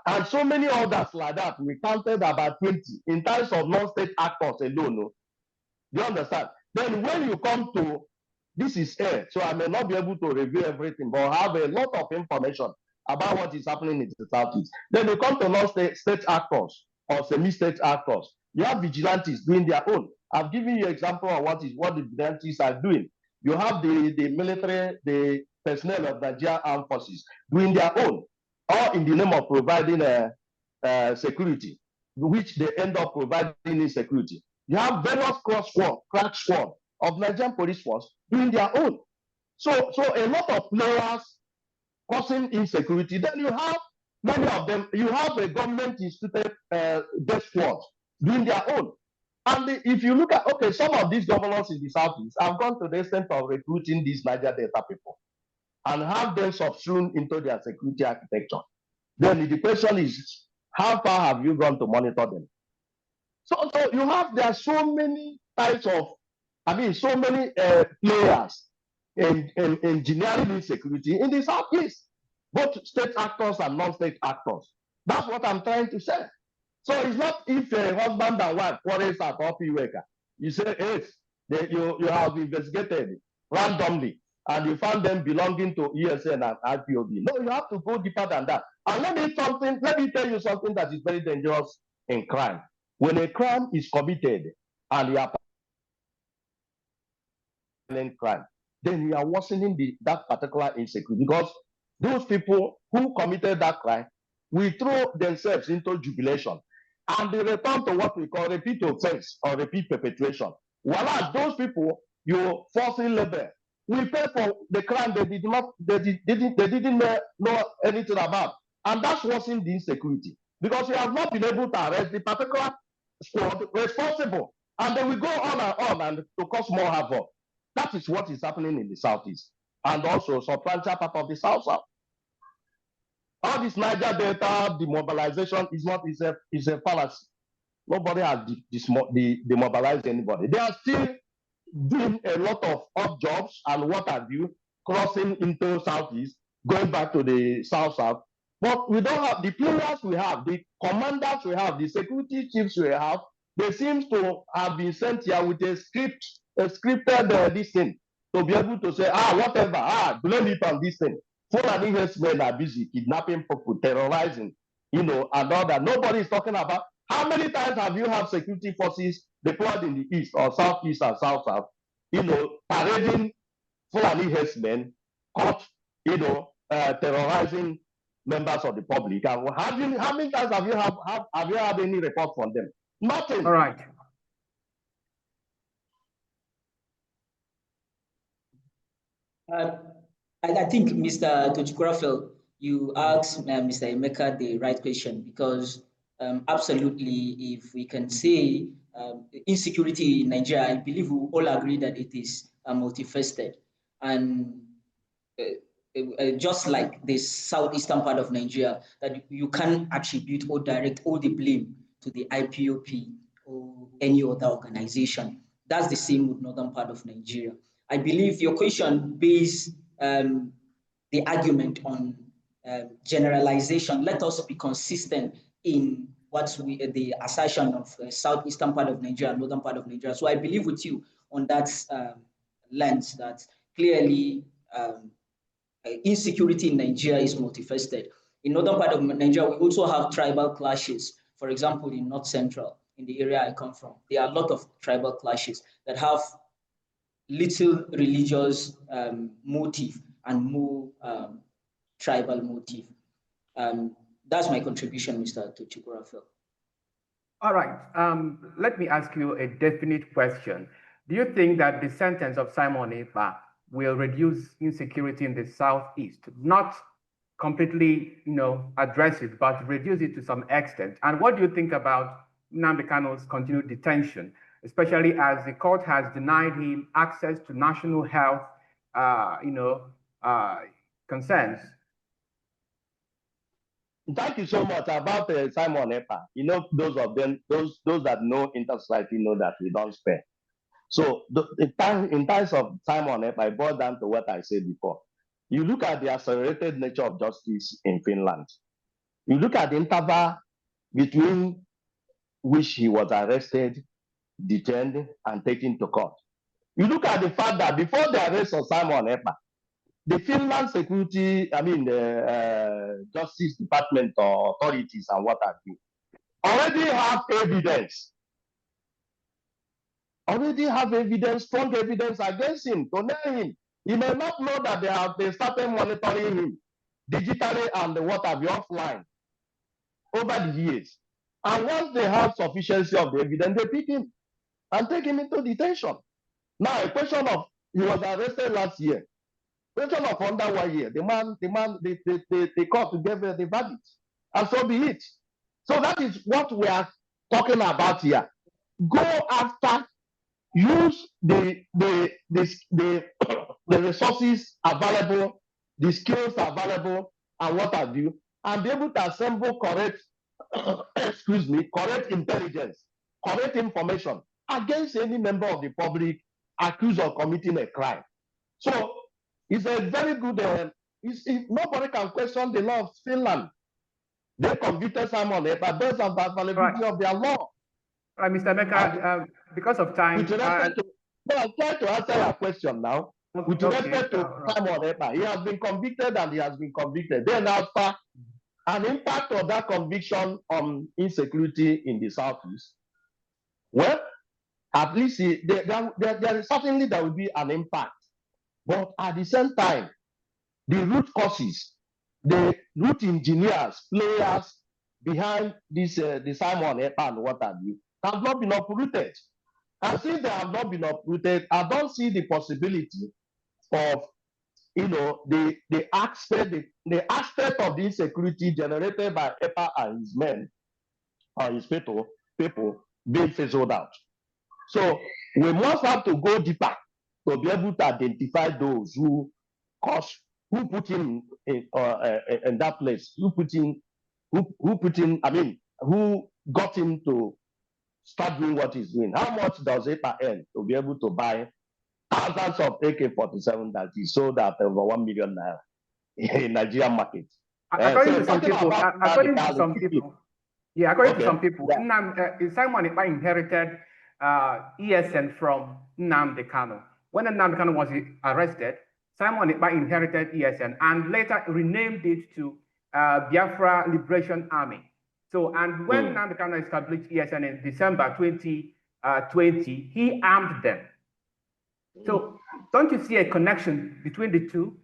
And so many others like that. We counted about 20 in terms of non-state actors alone. No? Do you understand? Then when you come to, this is air, so I may not be able to review everything, but I have a lot of information about what is happening in the Southeast. Then you come to non-state actors or semi-state actors. You have vigilantes doing their own. I've given you an example of what the vigilantes are doing. You have the military, the personnel of Nigerian armed forces doing their own, all in the name of providing security, which they end up providing insecurity. You have various crack squad of Nigerian police force doing their own. So a lot of players causing insecurity. Then you have many of them, you have a government instituted death squad doing their own. And if you look at, okay, some of these governors in the Southeast have gone to the extent of recruiting these Niger Delta people and have them subsumed into their security architecture. Then the question is, how far have you gone to monitor them? So you have, there are so many types of, so many players in engineering insecurity in the Southeast, both state actors and non-state actors. That's what I'm trying to say. So it's not if a husband and wife quarrels at Opiweka, you say, hey, you have investigated randomly and you found them belonging to ESN and IPOB. No, you have to go deeper than that. And let me tell you something that is very dangerous in crime. When a crime is committed and you are crime, then you are worsening that particular insecurity, because those people who committed that crime will throw themselves into jubilation and they return to what we call repeat offense or repeat perpetration. Whereas those people you forcibly label will pay for the crime they didn't know anything about, and that's worsening the insecurity because you have not been able to arrest the particular squad responsible, and they will go on and to cause more havoc. That is what is happening in the Southeast and also substantial part of the South. All this Niger Delta demobilization is a fallacy. Nobody has demobilized anybody. They are still doing a lot of odd jobs and what have you, crossing into Southeast, going back to the South. But we don't have the players we have, the commanders we have, the security chiefs we have. They seem to have been sent here with a scripted this thing to be able to say, whatever, blame it on this thing. Fulani men are busy kidnapping people, terrorizing, and all that. Nobody is talking about how many times have you had security forces deployed in the east or southeast and south, parading Fulani men, caught, terrorizing members of the public. And how many times have you had any report from them? Nothing. All right. I think, Mr. Tochikurafel, you asked Mr. Emeka the right question, because absolutely, if we can say insecurity in Nigeria, I believe we all agree that it is multifaceted. And just like the southeastern part of Nigeria, that you can attribute or direct all the blame to the IPOP or any other organization. That's the same with northern part of Nigeria. I believe your question based the argument on generalization. Let us be consistent in the assertion of southeastern part of Nigeria, northern part of Nigeria. So I believe with you on that lens that clearly insecurity in Nigeria is multifaceted. In northern part of Nigeria, we also have tribal clashes. For example, in North Central, in the area I come from, there are a lot of tribal clashes that have little religious motive and more tribal motive. That's my contribution, Mr. Tochikurafel. All right. Let me ask you a definite question. Do you think that the sentence of Simon Ekpa will reduce insecurity in the Southeast? Not completely, address it, but reduce it to some extent. And what do you think about, Nnamdi Kanu's continued detention, especially as the court has denied him access to national health, concerns? Thank you so much about Simon Ekpa. You know, those that know Intersociety know that we don't spare. So in terms of Simon Ekpa, I boil down to what I said before. You look at the accelerated nature of justice in Finland. You look at the interval between which he was arrested, detained, and taken to court. You look at the fact that before the arrest of Simon Ekpa, the Finland security, justice department or authorities and what have you, already have evidence, strong evidence against him, to nail him. He may not know that they started monitoring him digitally and what have you offline over the years. And once they have sufficiency of the evidence, they pick him and take him into detention. Now, a question of, he was arrested last year. Question of under 1 year. The court gave the verdict. And so be it. So that is what we are talking about here. Go after, use the resources available, the skills available, and what have you, and be able to assemble correct, correct intelligence, correct information against any member of the public accused of committing a crime. So it's a very good, nobody can question the law of Finland. They convicted Simon Ekpa based on the validity of their law. Right, Mr. Emeka, because of time. I'm trying to answer your question now. With respect to Simon Ekpa, he has been convicted and he has been convicted. Then after, an impact of that conviction on insecurity in the Southeast, well, at least certainly there will be an impact. But at the same time, the root causes, the root engineers, players behind this, the Simon Ekpa and what have you, have not been uprooted. And since they have not been uprooted, I don't see the possibility of, the aspect of the insecurity generated by Ekpa and his men, or his people being fizzled out. So we must have to go deeper to be able to identify those who put him in that place, who got him to start doing what he's doing. How much does Ekpa earn to be able to buy thousands of AK-47 that he sold at over 1 million naira in Nigerian market? According to some people, Simon Ekpa inherited ESN from Nnamdi Kanu. When Nnamdi Kanu was arrested, Simon Ekpa inherited ESN and later renamed it to Biafra Liberation Army. So, and when Nnamdi Kanu established ESN in December 2020, he armed them. So, don't you see a connection between the two?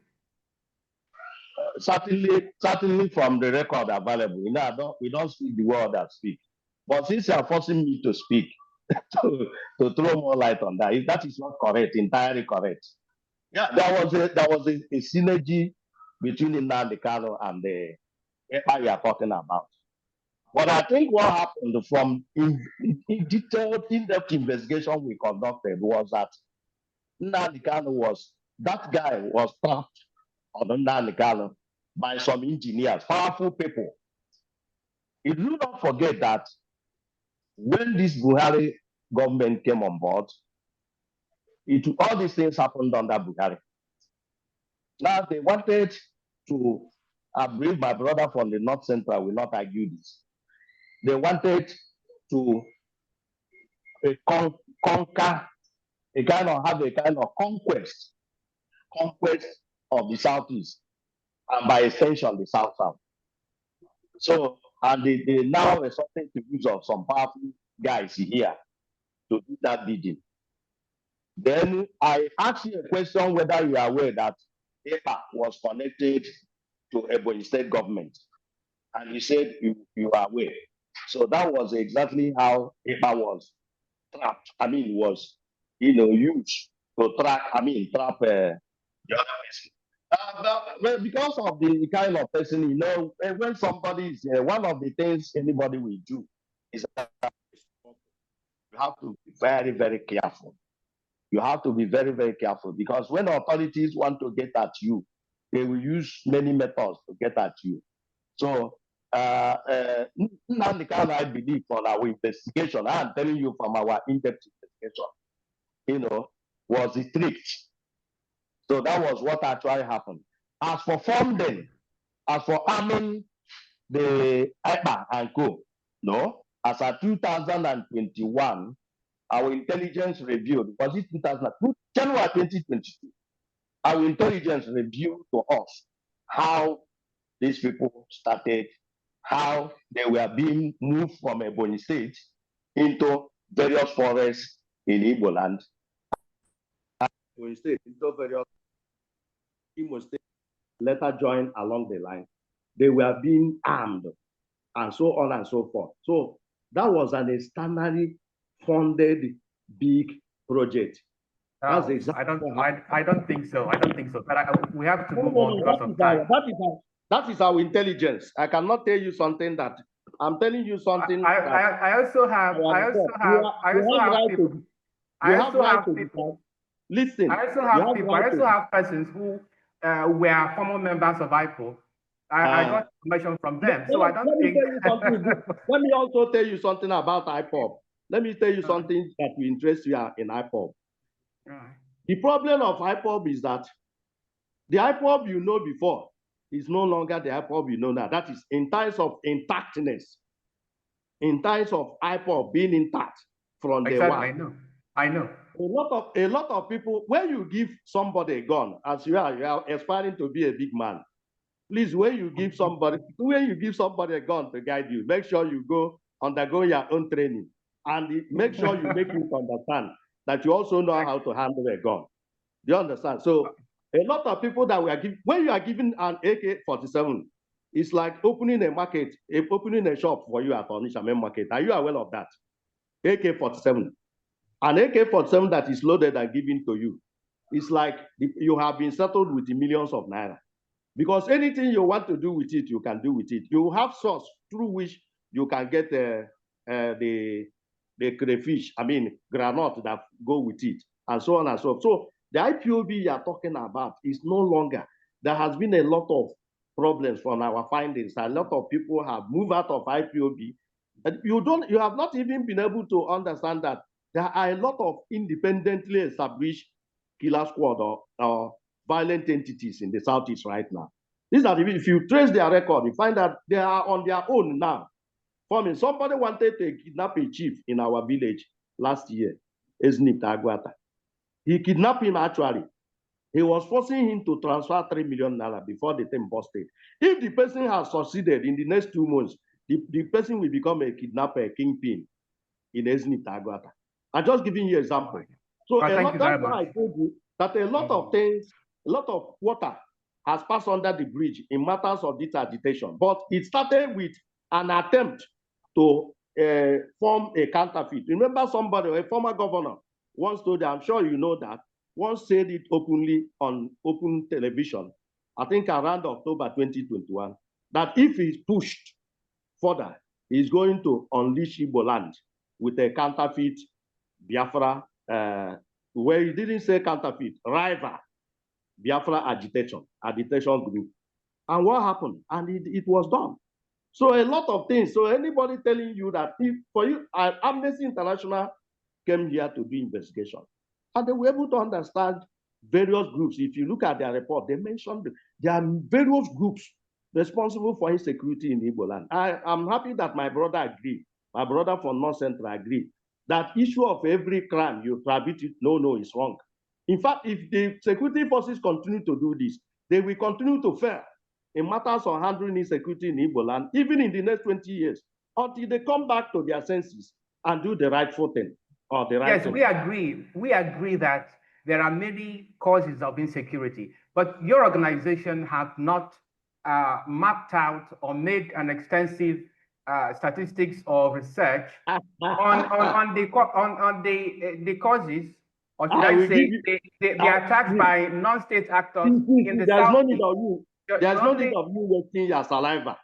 Certainly from the record available. We don't speak the word that speak. But since you are forcing me to speak, to throw more light on that, if that is not correct, entirely correct. Yeah, there was a synergy between Nnamdi Kanu and the Ekpa you are talking about. But I think what happened from detailed, in-depth investigation we conducted was that Nnamdi Kanu was trapped on Nnamdi Kanu by some engineers, powerful people. You do not forget that when this Buhari government came on board, all these things happened under Buhari. Now they wanted to, I believe my brother from the North Central will not argue this. They wanted to conquer, have a kind of conquest of the Southeast, and by extension, the South-South. So, and they now resorted to use of some powerful guys here to do that bidding. Then I asked you a question whether you are aware that Ekpa was connected to Ebonyi State government, and you said you are aware. So that was exactly how Ekpa was trapped. Was used to trap the other person. Because of the kind of person, when somebody is one of the things anybody will do is you have to be very, very careful. You have to be very, very careful because when authorities want to get at you, they will use many methods to get at you. So, Nnamdi Kanu, I believe, from our investigation, I am telling you from our in-depth investigation, was strict. So that was what actually happened. As for funding, as for arming the Ekpa and co, no, as of 2021, our intelligence revealed, was it 2002? January 2022, our intelligence revealed to us how these people started, how they were being moved from Ebonyi State into various forests in Igbo land. Ebonyi State into various Imo State later joined along the line. They were being armed and so on and so forth. So that was an externally funded big project. That's exactly. I don't think so. I don't think so. But we have to move on because of time. That is our intelligence. I cannot tell you something that I'm telling you something. I also have people. Listen. I also have persons who were former members of IPO. I got information from them, so I don't think. Let me also tell you something about IPOB. Let me tell you something that will interest you in IPOB. The problem of IPOB is that the IPOB you know before is no longer the IPOB you know now. That is in times of intactness, in times of IPOB being intact from day one. I know. A lot of people, when you give somebody a gun, as you are aspiring to be a big man, please, when you give somebody a gun to guide you, make sure you go undergo your own training and make sure you make him understand that you also know how to handle a gun. Do you understand? So a lot of people that we are giving, when you are given an AK-47, it's like opening a market, opening a shop for you at Onitsha main market. Are you aware of that? AK-47. An AK-47 that is loaded and given to you, it's like you have been settled with the millions of naira. Because anything you want to do with it, you can do with it. You have source through which you can get the crayfish, granite that go with it, and so on and so forth. So the IPOB you are talking about is no longer. There has been a lot of problems from our findings. A lot of people have moved out of IPOB. And you have not even been able to understand that there are a lot of independently established killer squad or violent entities in the Southeast right now. These are if you trace their record, you find that they are on their own now. Somebody wanted to kidnap a chief in our village last year, Eznip Agwata. He kidnapped him actually. He was forcing him to transfer 3 million naira before the thing busted. If the person has succeeded in the next 2 months, the person will become a kidnapper, a kingpin in Eznip Agwata. I'm just giving you an example. So that's why I told you that a lot of things, a lot of water has passed under the bridge in matters of this agitation. But it started with an attempt to form a counterfeit. Remember somebody, a former governor, once told, I'm sure you know that, once said it openly on open television, I think around October 2021, that if he's pushed further, he's going to unleash Igbo land with a counterfeit Biafra, where he didn't say counterfeit, rival Biafra agitation group. And what happened? And it was done. So a lot of things. So anybody telling you that Amnesty International came here to do investigation, and they were able to understand various groups. If you look at their report, they mentioned there are various groups responsible for insecurity in Igbo land. I'm happy that my brother agreed. My brother from North Central agreed that issue of every crime you attribute it, no, it's wrong. In fact, if the security forces continue to do this, they will continue to fail in matters of handling insecurity in Igbo land, even in the next 20 years, until they come back to their senses and do the rightful thing. Or the right thing. We agree. We agree that there are many causes of insecurity, but your organization have not mapped out or made an extensive statistics or research on the causes, or should I say, the attacks by non-state actors in the South. There's no need of you wasting your saliva.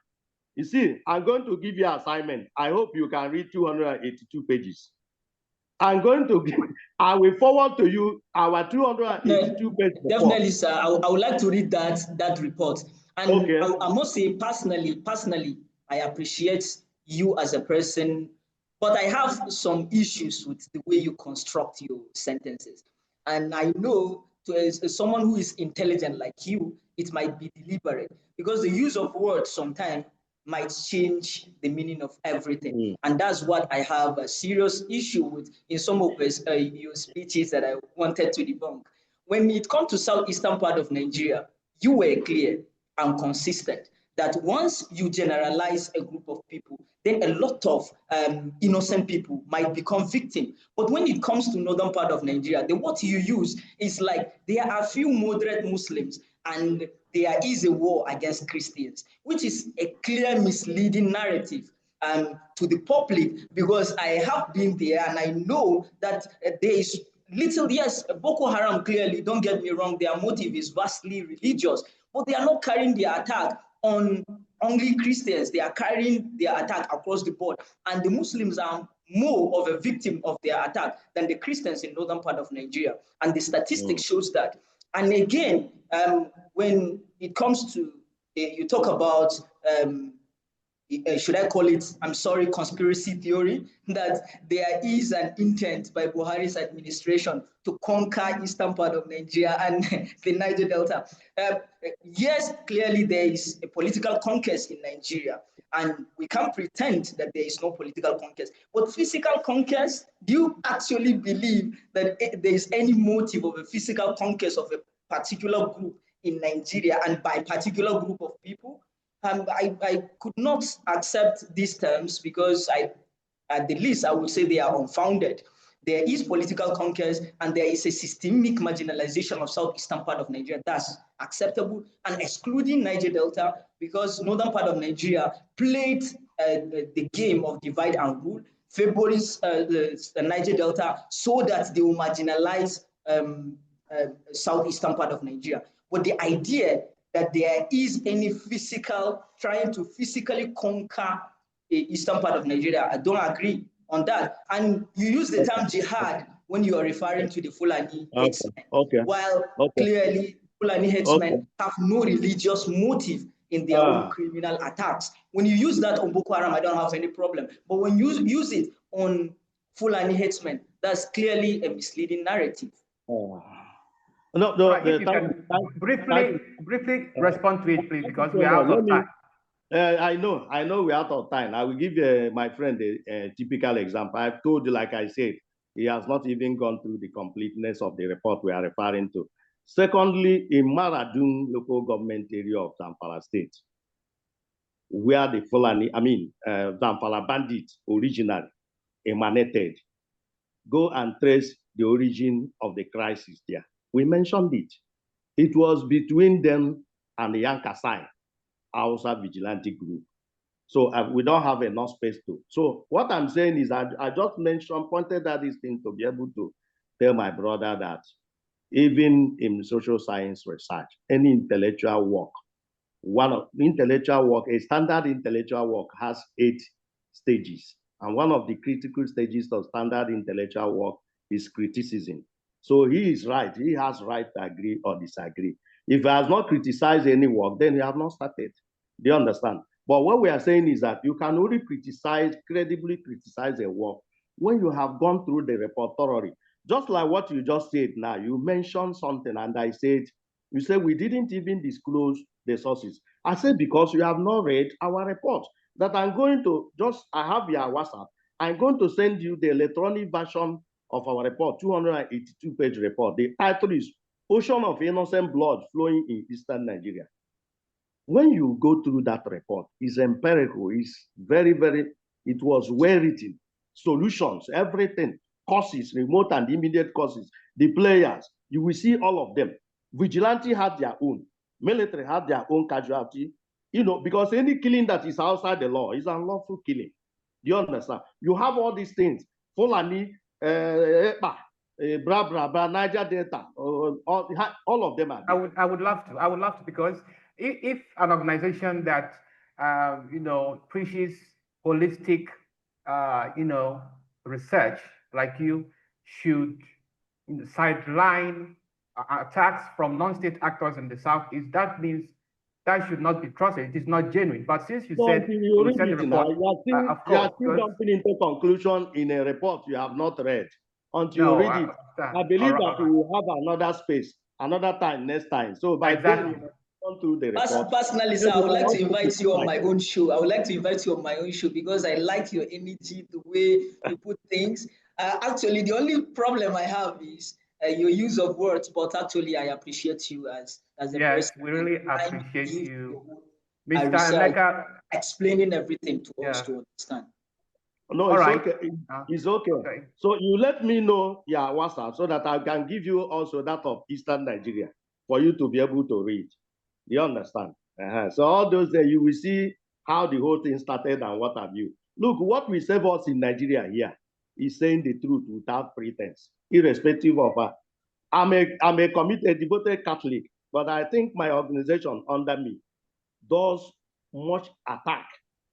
You see, I'm going to give you an assignment. I hope you can read 282 pages. I'm going to give, I will forward to you our 282-page report. Definitely, sir. I would like to read that report. And okay. I must say, personally, I appreciate you as a person, but I have some issues with the way you construct your sentences. And I know as someone who is intelligent like you, it might be deliberate, because the use of words sometimes might change the meaning of everything. And that's what I have a serious issue with in some of your speeches that I wanted to debunk. When it comes to southeastern part of Nigeria, you were clear and consistent that once you generalize a group of people, then a lot of innocent people might become victims. But when it comes to northern part of Nigeria, the word you use is like there are few moderate Muslims and there is a war against Christians, which is a clear misleading narrative to the public, because I have been there and I know that there is little, yes, Boko Haram, clearly, don't get me wrong, their motive is vastly religious, but they are not carrying their attack on only Christians. They are carrying their attack across the board, and the Muslims are more of a victim of their attack than the Christians in northern part of Nigeria, and the statistics shows that. And again, when it comes to, you talk about, should I call it, I'm sorry, conspiracy theory, that there is an intent by Buhari's administration to conquer eastern part of Nigeria and the Niger Delta. Yes, clearly there is a political conquest in Nigeria, and we can't pretend that there is no political conquest. But physical conquest, do you actually believe that there is any motive of a physical conquest of a particular group in Nigeria and by particular group of people? I could not accept these terms because at the least, I would say they are unfounded. There is political conquest and there is a systemic marginalization of southeastern part of Nigeria. That's acceptable, and excluding Niger Delta, because northern part of Nigeria played the game of divide and rule, favoring the Niger Delta so that they will marginalize southeastern part of Nigeria. But the idea that there is any trying to physically conquer the eastern part of Nigeria, I don't agree on that. And you use the term jihad when you are referring to the Fulani headsmen, while clearly Fulani headsmen have no religious motive in their own criminal attacks. When you use that on Boko Haram, I don't have any problem. But when you use it on Fulani headsmen, that's clearly a misleading narrative. Briefly respond to it, please, because we are out of time. I know we're out of time. I will give my friend a typical example. I've told you, like I said, he has not even gone through the completeness of the report we are referring to. Secondly, in Maradun local government area of Zamfara State, where the Fulani, Zamfara bandits originally emanated, go and trace the origin of the crisis there. We mentioned it. It was between them and the Yankasai Hausa vigilante group. So we don't have enough space to. So what I'm saying is I just pointed out this thing to be able to tell my brother that even in social science research, any intellectual work, a standard intellectual work has 8 stages. And one of the critical stages of standard intellectual work is criticism. So he is right. He has right to agree or disagree. If he has not criticized any work, then he has not started. Do you understand? But what we are saying is that you can only credibly criticize a work when you have gone through the report thoroughly. Just like what you just said now, you mentioned something and you said we didn't even disclose the sources. I said, because you have not read our report, that I'm going to I have your WhatsApp. I'm going to send you the electronic version of our report, 282-page report. The title is Ocean of Innocent Blood Flowing in Eastern Nigeria. When you go through that report, it's empirical, it's very, it was well written. Solutions, everything, causes, remote and immediate causes, the players, you will see all of them. Vigilante had their own, military had their own casualty, because any killing that is outside the law is unlawful killing. Do you understand? You have all these things, Fulani, Ekpa, Niger Delta, all of them are there. I would love to, because if an organization that preaches holistic research like you should sideline attacks from non-state actors in the Southeast, that means that should not be trusted. It is not genuine. But since you said you read send the it now, report, you are still jumping into conclusion in a report you have not read. Until you read it, I believe that we will have another space, another time, next time. So by then, you must go through the report. Personally, sir, I would like to invite you on my own show. I would like to invite you on my own show because I like your energy, the way you put things. Actually, the only problem I have is your use of words, but actually, I appreciate you as a person. Yes, we really appreciate you, Mr. Emeka, explaining everything to us to understand. No, it's okay. It's okay. So you let me know your WhatsApp so that I can give you also that of Eastern Nigeria for you to be able to read. You understand? So all those days you will see how the whole thing started and what have you. Look, what we save us in Nigeria here is saying the truth without pretense, irrespective of I'm a committed, devoted Catholic, but I think my organization under me does much attack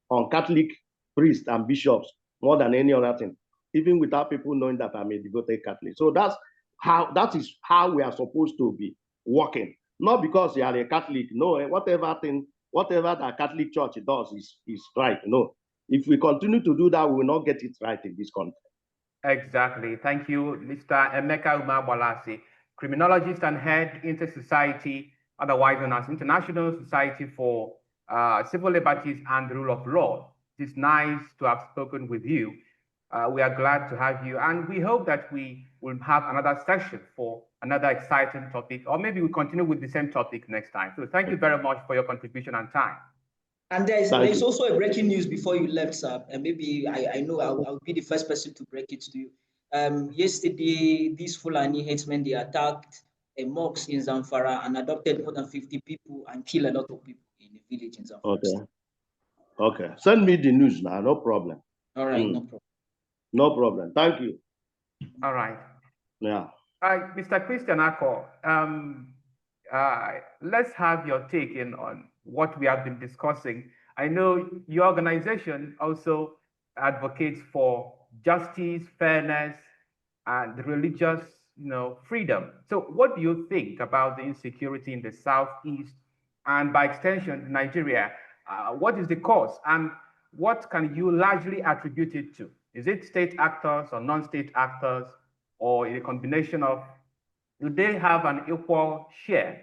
on Catholic priests and bishops more than any other thing, even without people knowing that I'm a devoted Catholic. So that is how we are supposed to be working. Not because you are a Catholic, no, whatever the Catholic Church does is right. No. If we continue to do that, we will not get it right in this country. Exactly. Thank you, Mr. Emeka Umabolasi, criminologist and head Intersociety, otherwise known as International Society for Civil Liberties and the Rule of Law. It is nice to have spoken with you. We are glad to have you, and we hope that we will have another session for another exciting topic, or maybe we'll continue with the same topic next time. So thank you very much for your contribution and time. And there is also a breaking news before you left, sir. And maybe I know I'll be the first person to break it to you. Yesterday, these Fulani headsmen, they attacked a mosque in Zamfara and adopted more than 50 people and killed a lot of people in the village in Zamfara. Okay. Send me the news now, no problem. All right, no problem. No problem. Thank you. All right. Yeah. Mr. Christian Ako, let's have your take in on what we have been discussing. I know your organization also advocates for justice, fairness, and religious, freedom. So what do you think about the insecurity in the Southeast and by extension, Nigeria? What is the cause and what can you largely attribute it to? Is it state actors or non-state actors or a combination of, do they have an equal share?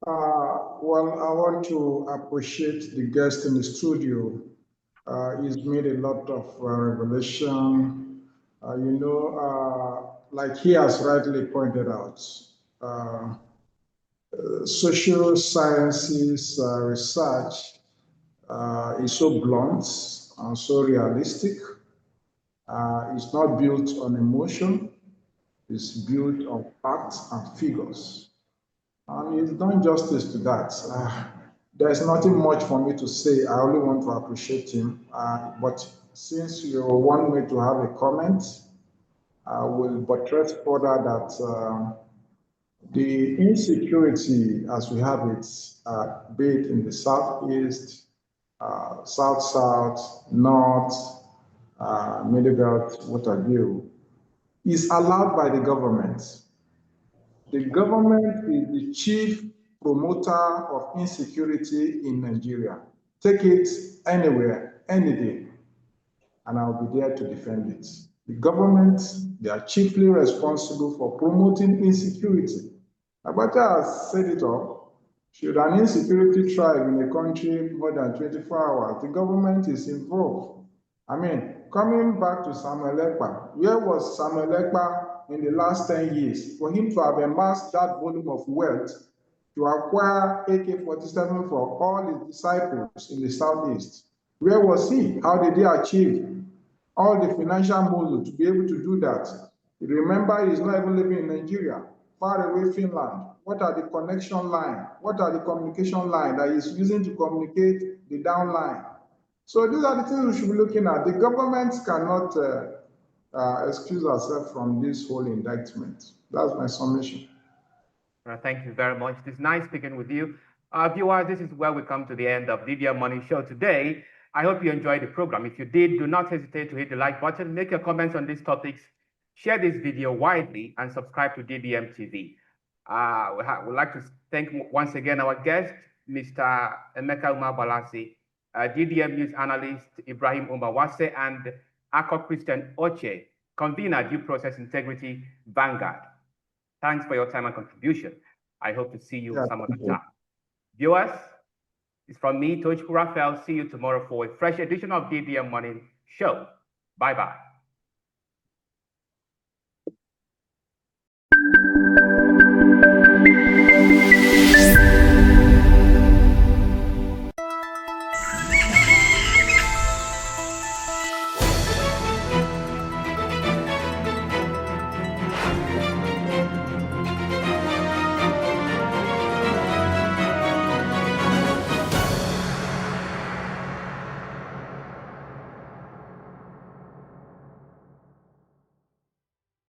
Well, I want to appreciate the guest in the studio. He's made a lot of revelation. Like he has rightly pointed out, social sciences research is so blunt and so realistic. It's not built on emotion. It's built on facts and figures. And he's done justice to that. There's nothing much for me to say. I only want to appreciate him. But since you want me to have a comment, I will buttress further that the insecurity as we have it, be it in the Southeast, South-South, North, Middle Belt, what have you, is allowed by the government. The government is the chief promoter of insecurity in Nigeria. Take it anywhere, any day, and I'll be there to defend it. The government, they are chiefly responsible for promoting insecurity. Abacha has said it all. Should an insecurity thrive in a country more than 24 hours, the government is involved. I mean, coming back to Samuel Ekpa, where was Samuel Ekpa in the last 10 years for him to have amassed that volume of wealth to acquire AK-47 for all his disciples in the Southeast? Where was he? How did he achieve all the financial muscle to be able to do that? Remember, he's not even living in Nigeria, far away Finland. What are the connection line? What are the communication line that he's using to communicate the downline? So these are the things we should be looking at. The government cannot excuse ourselves from this whole indictment. That's my summation. Thank you very much. It's nice speaking with you. Viewers, this is where we come to the end of DBM Money Show today. I hope you enjoyed the program. If you did, do not hesitate to hit the like button, make your comments on these topics, share this video widely, and subscribe to DDM TV. We'd like to thank once again our guest, Mr. Emeka Umabalasi, DDM News analyst Ibrahim Umbawase, and Ako Christian Oche, convener Due Process Integrity Vanguard. Thanks for your time and contribution. I hope to see you some other time. Viewers, it's from me, Tochku Raphael. See you tomorrow for a fresh edition of DDM Morning Show. Bye-bye.